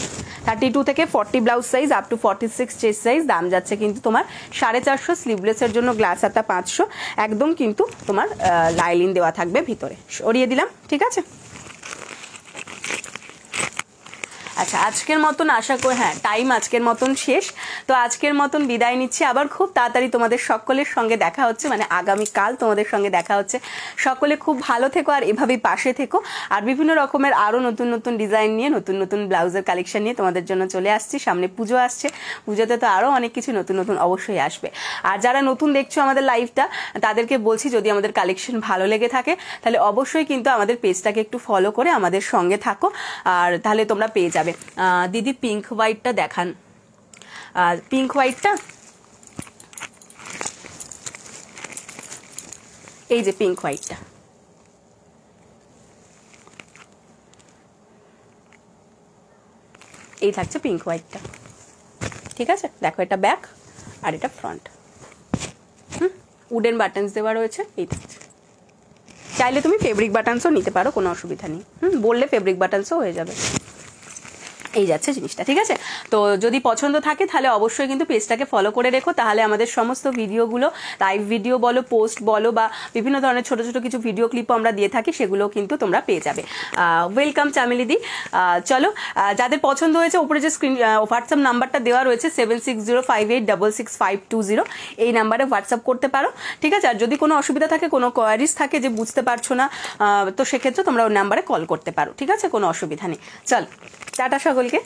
32 থেকে 40 blouse size up to 46 chest size, দাম যাচ্ছে কিন্তু তোমার 450, স্লিভলেসের জন্য গ্লাস হাতা 500, একদম কিন্তু তোমার লাইলিন দেওয়া থাকবে ভিতরে। সরিয়ে দিলাম, ঠিক আছে। আচ্ছা, আজকের মতন আশা করি, হ্যাঁ টাইম আজকের মতন শেষ, তো আজকের মতন বিদায় নিচ্ছি। আবার খুব তাড়াতাড়ি তোমাদের সকলের সঙ্গে দেখা হচ্ছে, মানে আগামীকাল তোমাদের সঙ্গে দেখা হচ্ছে। সকলে খুব ভালো থেকো আর এভাবেই পাশে থেকো। আর বিভিন্ন রকমের আরও নতুন নতুন ডিজাইন নিয়ে, নতুন নতুন ব্লাউজের কালেকশন নিয়ে তোমাদের জন্য চলে আসছি। সামনে পুজো আসছে, পুজোতে তো আরও অনেক কিছু নতুন নতুন অবশ্যই আসবে। আর যারা নতুন দেখছো আমাদের লাইভটা, তাদেরকে বলছি যদি আমাদের কালেকশন ভালো লেগে থাকে তাহলে অবশ্যই কিন্তু আমাদের পেজটাকে একটু ফলো করে আমাদের সঙ্গে থাকো, আর তাহলে তোমরা পেয়ে যাবে। দিদি পিঙ্ক হোয়াইটটা দেখান, পিঙ্ক হোয়াইটটা, এই যে পিঙ্ক হোয়াইটটা, এই থাকছে পিঙ্ক হোয়াইটটা, ঠিক আছে। দেখো এটা ব্যাক আর এটা ফ্রন্ট, উডেন বাটনস দেওয়া রয়েছে, এই থাকছে। চাইলে তুমি ফেব্রিক বাটনসও নিতে পারো, কোনো অসুবিধা নেই, বললে ফেব্রিক বাটনসও হয়ে যাবে। এই যাচ্ছে জিনিসটা, ঠিক আছে। তো যদি পছন্দ থাকে তাহলে অবশ্যই কিন্তু পেজটাকে ফলো করে রেখো, তাহলে আমাদের সমস্ত ভিডিওগুলো, লাইভ ভিডিও বলো, পোস্ট বলো, বা বিভিন্ন ধরনের ছোট ছোট কিছু ভিডিও ক্লিপও আমরা দিয়ে থাকি, সেগুলো কিন্তু তোমরা পেয়ে যাবে। ওয়েলকাম চামেলিদি। চলো, যাদের পছন্দ হয়েছে উপরে যে স্ক্রিন হোয়াটসঅ্যাপ নাম্বারটা দেওয়া রয়েছে 7605866520, এই নাম্বারে হোয়াটসঅ্যাপ করতে পারো, ঠিক আছে। আর যদি কোনো অসুবিধা থাকে, কোনো কোয়ারিজ থাকে যে বুঝতে পারছো না, তো সেক্ষেত্রে তোমরা ওই নাম্বারে কল করতে পারো, ঠিক আছে, কোনো অসুবিধা নেই। চল, টাটা সকলকে।